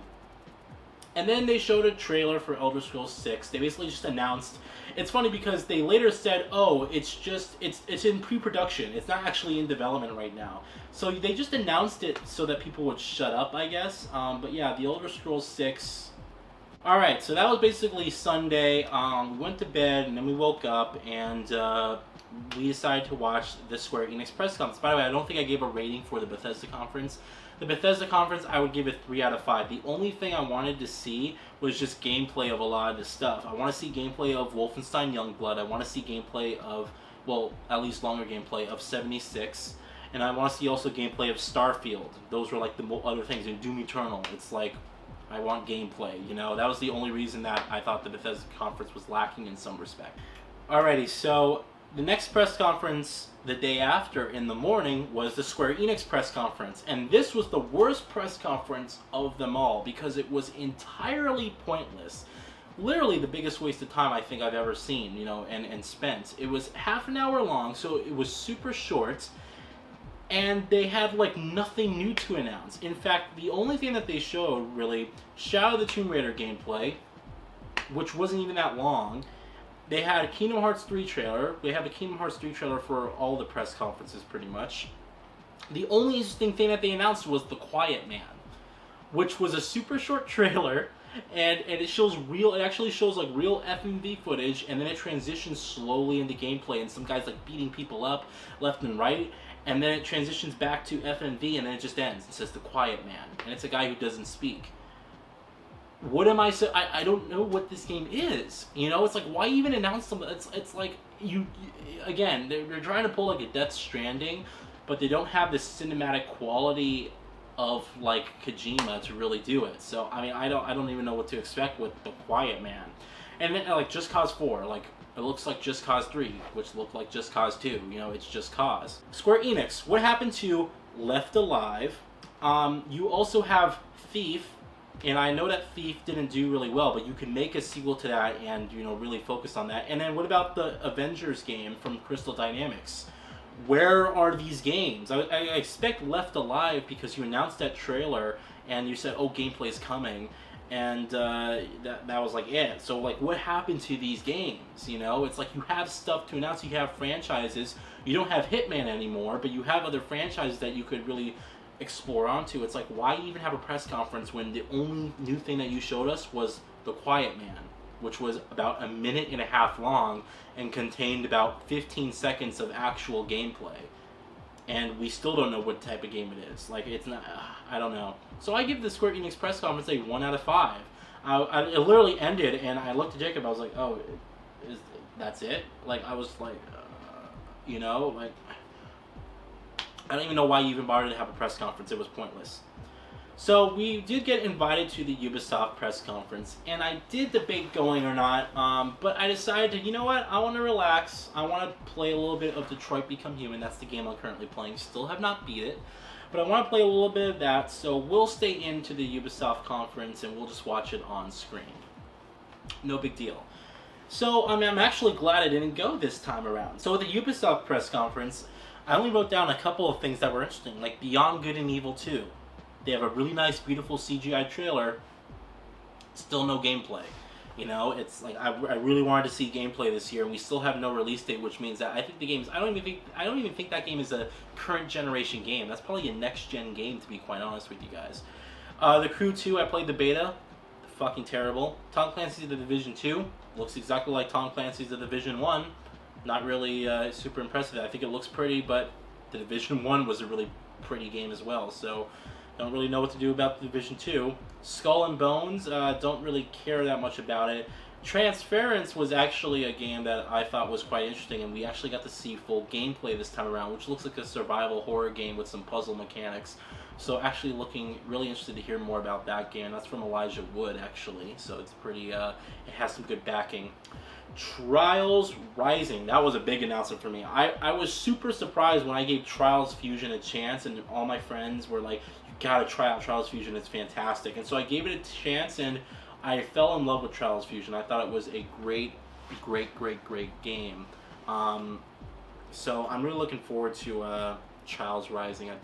And then they showed a trailer for Elder Scrolls 6. They basically just announced. It's funny because they later said, "Oh, it's in pre-production. It's not actually in development right now." So they just announced it so that people would shut up, I guess. But yeah, the Elder Scrolls 6. All right, so that was basically Sunday. We went to bed and then we woke up and we decided to watch the Square Enix press conference. By the way, I don't think I gave a rating for the Bethesda conference. The Bethesda conference, I would give it 3 out of 5. The only thing I wanted to see was just gameplay of a lot of this stuff. I want to see gameplay of Wolfenstein Youngblood. I want to see gameplay of, well, at least longer gameplay of 76. And I want to see also gameplay of Starfield. Those were like the other things. In Doom Eternal, it's like, I want gameplay, you know? That was the only reason that I thought the Bethesda conference was lacking in some respect. Alrighty, so the next press conference the day after in the morning was the Square Enix press conference. And this was the worst press conference of them all because it was entirely pointless. Literally the biggest waste of time I think I've ever seen, you know, and spent. It was half an hour long, so it was super short. And they had like nothing new to announce. In fact, the only thing that they showed really, Shadow of the Tomb Raider gameplay, which wasn't even that long. They had a Kingdom Hearts 3 trailer. They have a Kingdom Hearts 3 trailer for all the press conferences pretty much. The only interesting thing that they announced was The Quiet Man, which was a super short trailer, and it shows real. It actually shows like real FMV footage, and then it transitions slowly into gameplay, and some guys like beating people up left and right. And then it transitions back to FMV, and then it just ends. It says The Quiet Man, and it's a guy who doesn't speak. What am I I don't know what this game is. You know, it's like, why even announce something? It's like, again, they're trying to pull like a Death Stranding, but they don't have the cinematic quality of like Kojima to really do it. So, I mean, I don't even know what to expect with The Quiet Man. And then like Just Cause 4, like, it looks like Just Cause 3, which looked like Just Cause 2. You know, it's Just Cause. Square Enix, what happened to Left Alive? You also have Thief, and I know that Thief didn't do really well, but you can make a sequel to that and, you know, really focus on that. And then what about the Avengers game from Crystal Dynamics? Where are these games? I expect Left Alive because you announced that trailer and you said, oh, gameplay's coming. And that was like it. So like, what happened to these games? You know, it's like you have stuff to announce. You have franchises. You don't have Hitman anymore, but you have other franchises that you could really explore onto. It's like, why even have a press conference when the only new thing that you showed us was The Quiet Man, which was about a minute and a half long and contained about 15 seconds of actual gameplay. And we still don't know what type of game it is. Like, it's not, I don't know. So I give the Square Enix press conference a 1 out of 5. It literally ended, and I looked at Jacob, I was like, oh, that's it? Like, I was like, you know, like, I don't even know why you even bothered to have a press conference. It was pointless. So we did get invited to the Ubisoft press conference, and I did debate going or not, but I decided to, you know what, I want to relax. I want to play a little bit of Detroit Become Human. That's the game I'm currently playing. Still have not beat it, but I want to play a little bit of that, so we'll stay into the Ubisoft conference, and we'll just watch it on screen. No big deal. So, I mean, I'm actually glad I didn't go this time around. So with the Ubisoft press conference, I only wrote down a couple of things that were interesting, like Beyond Good and Evil 2. They have a really nice, beautiful CGI trailer. Still no gameplay. You know, it's like I really wanted to see gameplay this year, and we still have no release date, which means that I think the game's. I don't even think that game is a current generation game. That's probably a next gen game, to be quite honest with you guys. The Crew 2, I played the beta. Fucking terrible. Tom Clancy's The Division 2 looks exactly like Tom Clancy's The Division 1. Not really super impressive. I think it looks pretty, but The Division 1 was a really pretty game as well. So. Don't really know what to do about the Division 2. Skull and Bones, don't really care that much about it. Transference was actually a game that I thought was quite interesting, and we actually got to see full gameplay this time around, which looks like a survival horror game with some puzzle mechanics. So actually looking really interested to hear more about that game. That's from Elijah Wood, actually, so it's pretty, it has some good backing. Trials Rising, that was a big announcement for me. I was super surprised when I gave Trials Fusion a chance, and all my friends were like, gotta try out Trials Fusion, it's fantastic. And so I gave it a chance, and I fell in love with Trials Fusion. I thought it was a great game. So I'm really looking forward to Trials Rising. I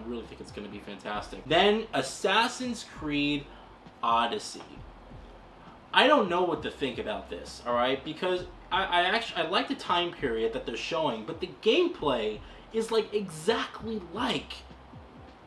really think it's going to be fantastic. Then Assassin's Creed Odyssey. I don't know what to think about this, alright? Because I like the time period that they're showing, but the gameplay is like exactly like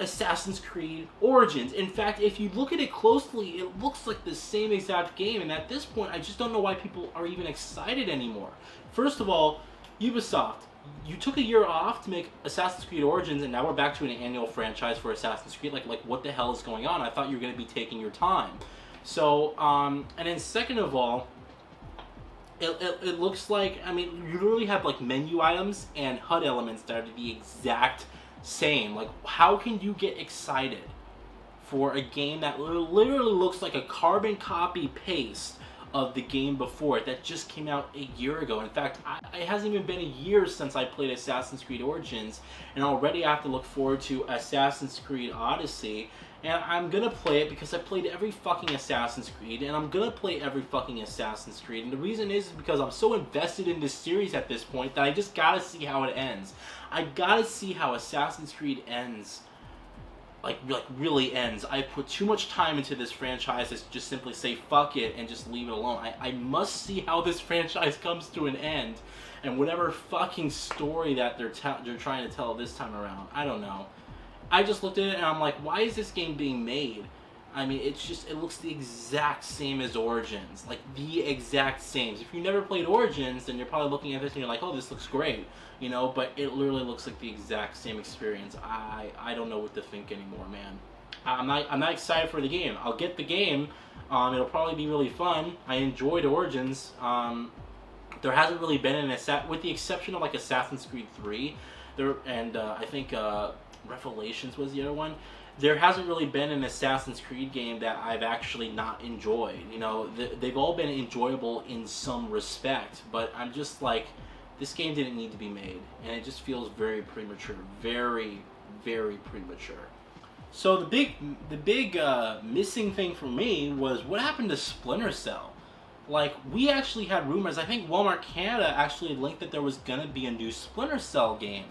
Assassin's Creed Origins. In fact, if you look at it closely, it looks like the same exact game, and at this point, I just don't know why people are even excited anymore. First of all, Ubisoft, you took a year off to make Assassin's Creed Origins, and now we're back to an annual franchise for Assassin's Creed. Like what the hell is going on? I thought you were going to be taking your time. So, and then second of all, it looks like, I mean, you literally have like menu items and HUD elements that are the exact same. Like, how can you get excited for a game that literally looks like a carbon copy paste of the game before it that just came out a year ago? In fact, it hasn't even been a year since I played Assassin's Creed Origins, and already I have to look forward to Assassin's Creed Odyssey. And I'm gonna play it because I played every fucking Assassin's Creed, and I'm gonna play every fucking Assassin's Creed. And the reason is because I'm so invested in this series at this point that I just gotta see how it ends. I gotta see how Assassin's Creed ends. Like really ends. I put too much time into this franchise to just simply say fuck it and just leave it alone. I must see how this franchise comes to an end, and whatever fucking story that they're trying to tell this time around. I don't know. I just looked at it and I'm like, why is this game being made? I mean, it looks the exact same as Origins. Like, the exact same. If you never played Origins, then you're probably looking at this and you're like, oh, this looks great. You know, but it literally looks like the exact same experience. I don't know what to think anymore, man. I'm not excited for the game. I'll get the game. It'll probably be really fun. I enjoyed Origins. There hasn't really been with the exception of like Assassin's Creed 3, I think Revelations was the other one. There hasn't really been an Assassin's Creed game that I've actually not enjoyed. You know, they've all been enjoyable in some respect, but I'm just like, this game didn't need to be made, and it just feels very premature, very, very premature. So the big missing thing for me was what happened to Splinter Cell. Like, we actually had rumors. I think Walmart Canada actually linked that there was gonna be a new Splinter Cell game.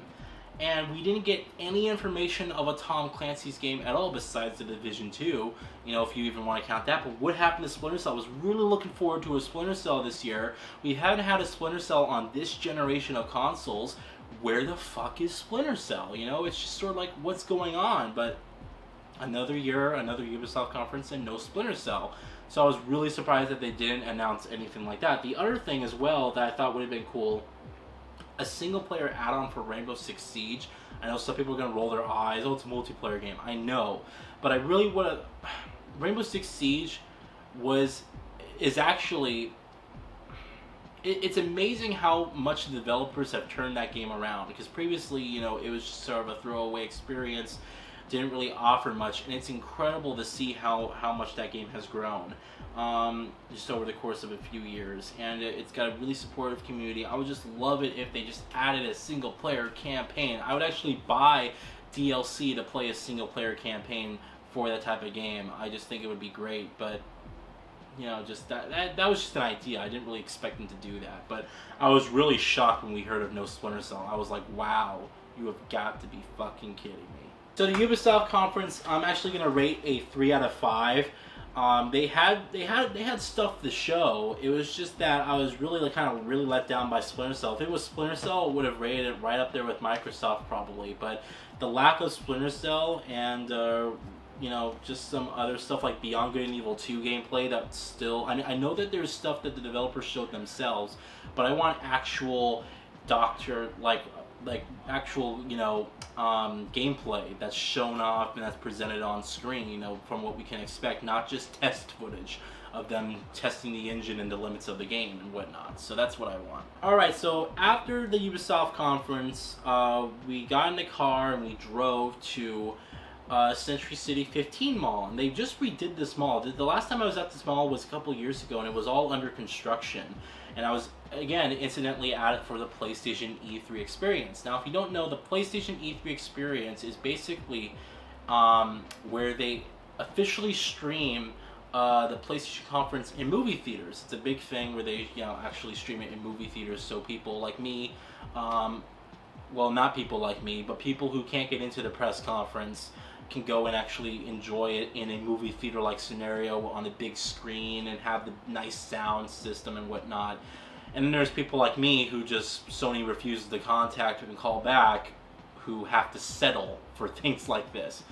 And we didn't get any information of a Tom Clancy's game at all besides The Division 2, you know, if you even want to count that. But what happened to Splinter Cell? I was really looking forward to a Splinter Cell this year. We haven't had a Splinter Cell on this generation of consoles. Where the fuck is Splinter Cell? You know, it's just sort of like, what's going on? But another year, another Ubisoft conference, and no Splinter Cell. So I was really surprised that they didn't announce anything like that. The other thing as well that I thought would have been cool, a single-player add-on for Rainbow Six Siege. I know some people are going to roll their eyes, oh, it's a multiplayer game. I know. But I really would have... Rainbow Six Siege is actually... It's amazing how much the developers have turned that game around. Because previously, you know, it was just sort of a throwaway experience. Didn't really offer much. And it's incredible to see how much that game has grown. Just over the course of a few years, and it's got a really supportive community. I would just love it if they just added a single player campaign. I would actually buy DLC to play a single player campaign for that type of game. I just think it would be great, but you know, just that was just an idea. I didn't really expect them to do that, but I was really shocked when we heard of no Splinter Cell. I was like, wow, you have got to be fucking kidding me. So the Ubisoft conference, I'm actually gonna rate a 3 out of 5. They had stuff to show. It was just that I was really really let down by Splinter Cell. If it was Splinter Cell, I would have rated it right up there with Microsoft probably. But the lack of Splinter Cell and you know, just some other stuff like Beyond Good and Evil 2 gameplay that still... I know that there's stuff that the developers showed themselves, but I want actual actual, you know, gameplay that's shown off and that's presented on screen, you know, from what we can expect, not just test footage of them testing the engine and the limits of the game and whatnot. So that's what I want. Alright, so after the Ubisoft conference, we got in the car and we drove to Century City 15 Mall, and they just redid this mall. The last time I was at this mall was a couple years ago, and it was all under construction. And I was, again, incidentally at it for the PlayStation E3 experience. Now, if you don't know, the PlayStation E3 experience is basically where they officially stream the PlayStation conference in movie theaters. It's a big thing where they, you know, actually stream it in movie theaters, so people like me, well, not people like me, but people who can't get into the press conference can go and actually enjoy it in a movie theater-like scenario on a big screen and have the nice sound system and whatnot. And then there's people like me who just Sony refuses to contact and call back, who have to settle for things like this.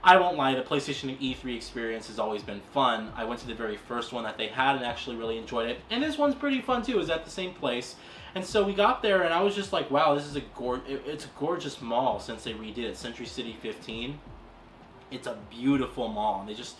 I won't lie, the PlayStation E3 experience has always been fun. I went to the very first one that they had and actually really enjoyed it. And this one's pretty fun too. It was at the same place. And so we got there and I was just like, wow, this is it's a gorgeous mall since they redid it. Century City 15. It's a beautiful mall. And they just,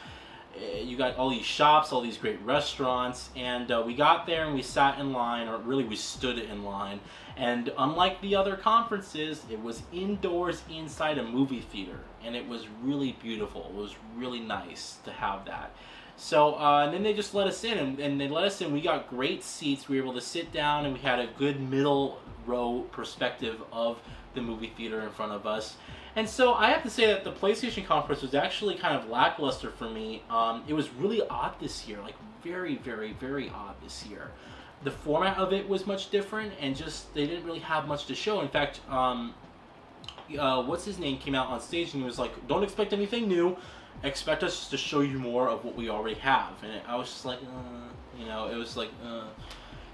you got all these shops, all these great restaurants, and we got there and we sat in line, or really we stood in line, and unlike the other conferences, it was indoors inside a movie theater, and it was really beautiful. It was really nice to have that. So, and then they just let us in, and they let us in. We got great seats. We were able to sit down, and we had a good middle row perspective of the movie theater in front of us. And so I have to say that the PlayStation conference was actually kind of lackluster for me. It was really odd this year, like very, very, very odd this year. The format of it was much different, and just they didn't really have much to show. In fact, what's his name came out on stage and he was like, "Don't expect anything new. Expect us just to show you more of what we already have." And I was just like, you know, it was like,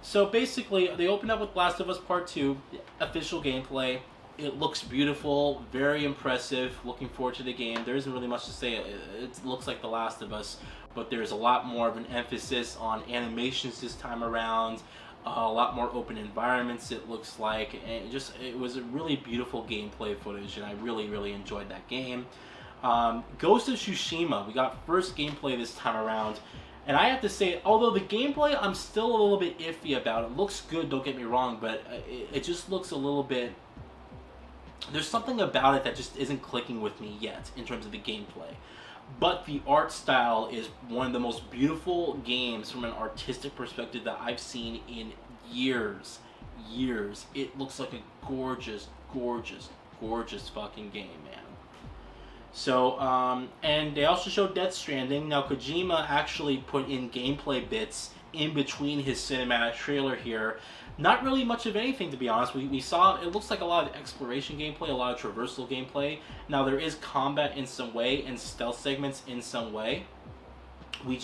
So basically, they opened up with Last of Us Part 2, official gameplay. It looks beautiful, very impressive. Looking forward to the game. There isn't really much to say. It looks like The Last of Us, but there's a lot more of an emphasis on animations this time around. A lot more open environments, it looks like. And it was a really beautiful gameplay footage, and I really, really enjoyed that game. Ghost of Tsushima, we got first gameplay this time around. And I have to say, although the gameplay I'm still a little bit iffy about. It looks good, don't get me wrong, but it just looks a little bit... There's something about it that just isn't clicking with me yet in terms of the gameplay. But the art style is one of the most beautiful games from an artistic perspective that I've seen in years. It looks like a gorgeous, gorgeous, gorgeous fucking game, man. So, and they also showed Death Stranding. Now, Kojima actually put in gameplay bits in between his cinematic trailer here. Not really much of anything, to be honest. We saw, it looks like a lot of exploration gameplay, a lot of traversal gameplay. Now, there is combat in some way and stealth segments in some way. We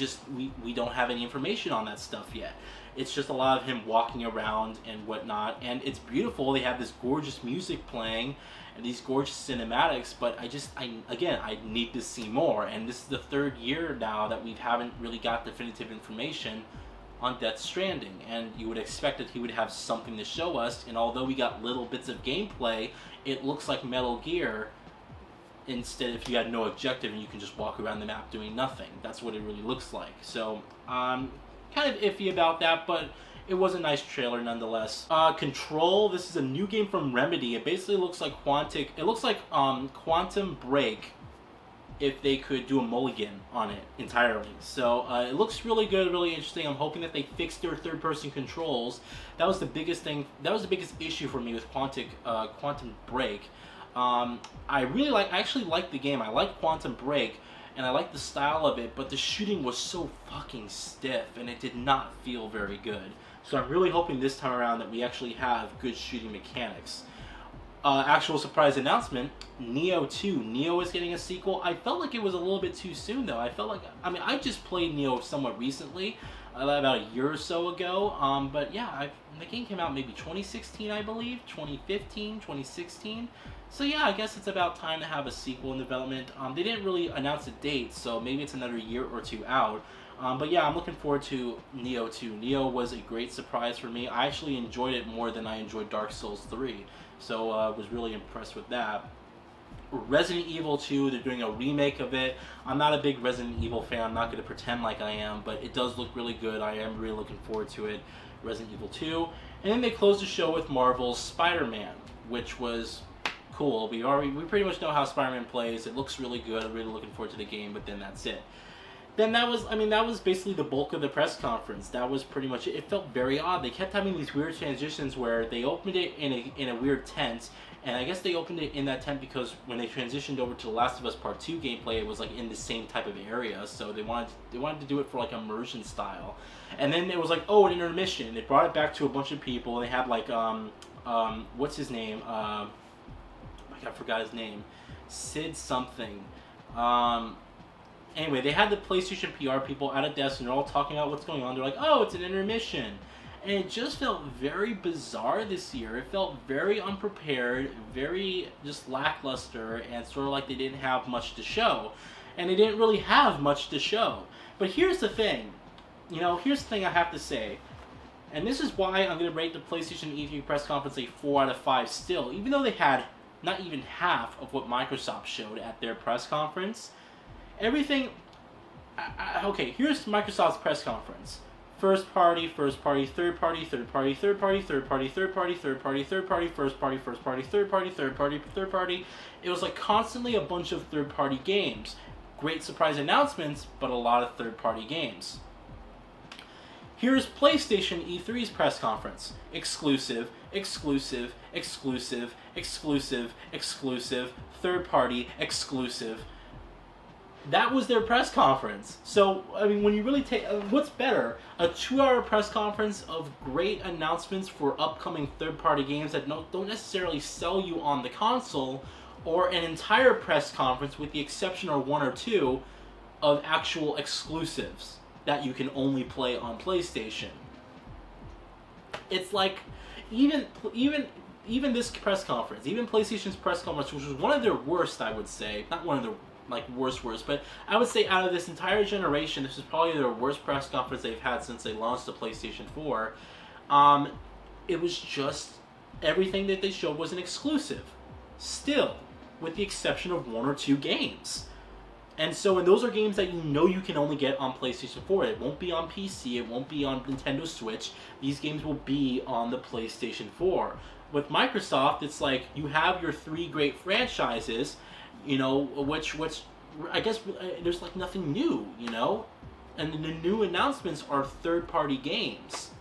don't have any information on that stuff yet. It's just a lot of him walking around and whatnot, and it's beautiful. They have this gorgeous music playing and these gorgeous cinematics, but I need to see more. And this is the third year now that we haven't really got definitive information on Death Stranding, and you would expect that he would have something to show us. And although we got little bits of gameplay, it looks like Metal Gear. Instead, if you had no objective and you can just walk around the map doing nothing, that's what it really looks like. So kind of iffy about that, but it was a nice trailer nonetheless. Control, this is a new game from Remedy. It basically looks like Quantum Break if they could do a mulligan on it entirely. So it looks really good, really interesting. I'm hoping that they fix their third-person controls. That was the biggest thing. That was the biggest issue for me with Quantum Break. I actually like the game. I like Quantum Break, and I like the style of it, but the shooting was so fucking stiff, and it did not feel very good. So I'm really hoping this time around that we actually have good shooting mechanics. Actual surprise announcement, Neo 2. Neo is getting a sequel. I felt like it was a little bit too soon, though. I just played Neo somewhat recently, about a year or so ago. But yeah, the game came out maybe 2016, I believe, 2015, 2016. So yeah, I guess it's about time to have a sequel in development. They didn't really announce a date, so maybe it's another year or two out. But yeah, I'm looking forward to Neo 2. Neo was a great surprise for me. I actually enjoyed it more than I enjoyed Dark Souls 3. So I was really impressed with that. Resident Evil 2, they're doing a remake of it. I'm not a big Resident Evil fan. I'm not going to pretend like I am, but it does look really good. I am really looking forward to it. Resident Evil 2. And then they closed the show with Marvel's Spider-Man, which was cool. We pretty much know how Spider-Man plays. It looks really good. I'm really looking forward to the game, but then that's it. Then that was basically the bulk of the press conference. That was pretty much it. It felt very odd. They kept having these weird transitions where they opened it in a weird tent, and I guess they opened it in that tent because when they transitioned over to The Last of Us Part 2 gameplay, it was like in the same type of area, so they wanted to do it for like immersion style. And then it was like, oh, an intermission. They brought it back to a bunch of people, and they had like what's his name? I forgot his name. Sid something. Anyway, they had the PlayStation PR people at a desk, and they're all talking about what's going on. They're like, oh, it's an intermission. And it just felt very bizarre this year. It felt very unprepared, very just lackluster, and sort of like they didn't have much to show. And they didn't really have much to show. But here's the thing. Here's the thing I have to say. And this is why I'm going to rate the PlayStation E3 press conference a 4 out of 5 still. Even though they had not even half of what Microsoft showed at their press conference. Everything... okay, here's Microsoft's press conference. First party, third party, third party, third party, third party, third party, third party, third party, third party, first party, third party, third party, third party. It was like constantly a bunch of third party games. Great surprise announcements, but a lot of third party games. Here's PlayStation E3's press conference. Exclusive, exclusive, exclusive, exclusive, exclusive, third party, exclusive. That was their press conference. So, I mean, when you really take... what's better? A 2-hour press conference of great announcements for upcoming third-party games that don't necessarily sell you on the console, or an entire press conference, with the exception of 1 or 2, of actual exclusives that you can only play on PlayStation. It's like, even this press conference, even PlayStation's press conference, which was one of their worst, I would say, not one of the worst, but I would say out of this entire generation, this is probably their worst press conference they've had since they launched the PlayStation 4. It was just, everything that they showed was an exclusive. Still, with the exception of 1 or 2 games. And those are games that you can only get on PlayStation 4. It won't be on PC, it won't be on Nintendo Switch. These games will be on the PlayStation 4. With Microsoft, it's like, you have your 3 great franchises, which I guess there's like nothing new, and the new announcements are third-party games.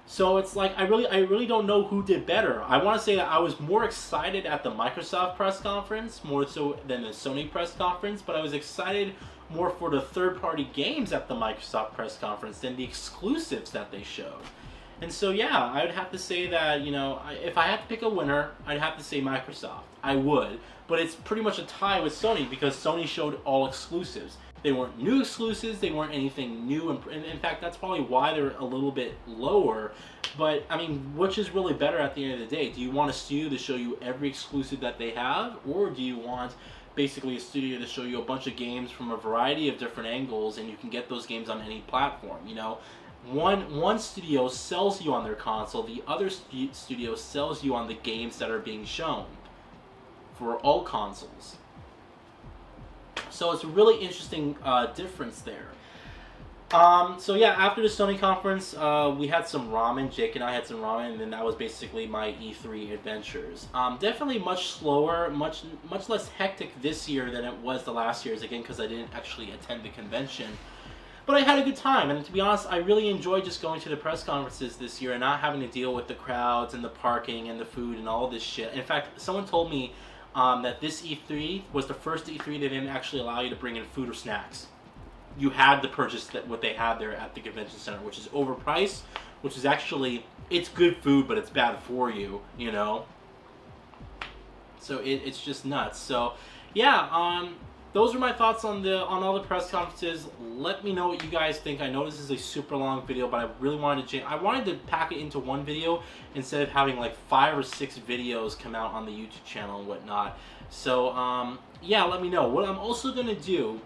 So it's like, I really don't know who did better. I want to say that I was more excited at the Microsoft press conference, more so than the Sony press conference, but I was excited more for the third-party games at the Microsoft press conference than the exclusives that they showed. And so, yeah, I would have to say that, if I had to pick a winner, I'd have to say Microsoft. I would. But it's pretty much a tie with Sony, because Sony showed all exclusives. They weren't new exclusives, they weren't anything new, and in fact, that's probably why they're a little bit lower. But, I mean, which is really better at the end of the day? Do you want a studio to show you every exclusive that they have, or do you want basically a studio to show you a bunch of games from a variety of different angles, and you can get those games on any platform, One studio sells you on their console, the other studio sells you on the games that are being shown for all consoles. So it's a really interesting difference there. So yeah, after the Sony conference, we had some ramen. Jake and I had some ramen, and then that was basically my E3 adventures. Definitely much slower, much less hectic this year than it was the last year's, again, because I didn't actually attend the convention. But I had a good time, and to be honest, I really enjoyed just going to the press conferences this year and not having to deal with the crowds and the parking and the food and all this shit. In fact, someone told me that this E3 was the first E3 that didn't actually allow you to bring in food or snacks. You had to purchase what they had there at the convention center, which is overpriced, which is actually, it's good food, but it's bad for you, So it's just nuts. So yeah, those are my thoughts on all the press conferences. Let me know what you guys think. I know this is a super long video, but I really wanted to pack it into one video instead of having like 5 or 6 videos come out on the YouTube channel and whatnot. So yeah, let me know. What I'm also gonna do,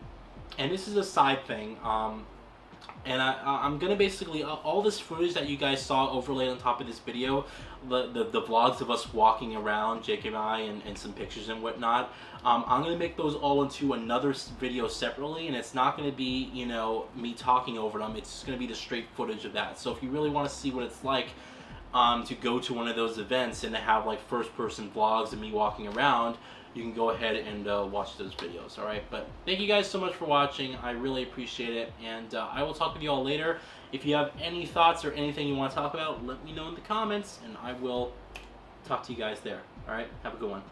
and this is a side thing, and I'm gonna basically, all this footage that you guys saw overlaid on top of this video, the vlogs of us walking around, Jake and I, and some pictures and whatnot, I'm gonna make those all into another video separately, and it's not gonna be, me talking over them. It's just gonna be the straight footage of that. So if you really want to see what it's like to go to one of those events and to have like first-person vlogs of me walking around, you can go ahead and watch those videos, alright? But thank you guys so much for watching. I really appreciate it, and I will talk with you all later. If you have any thoughts or anything you want to talk about, let me know in the comments, and I will talk to you guys there. Alright? Have a good one.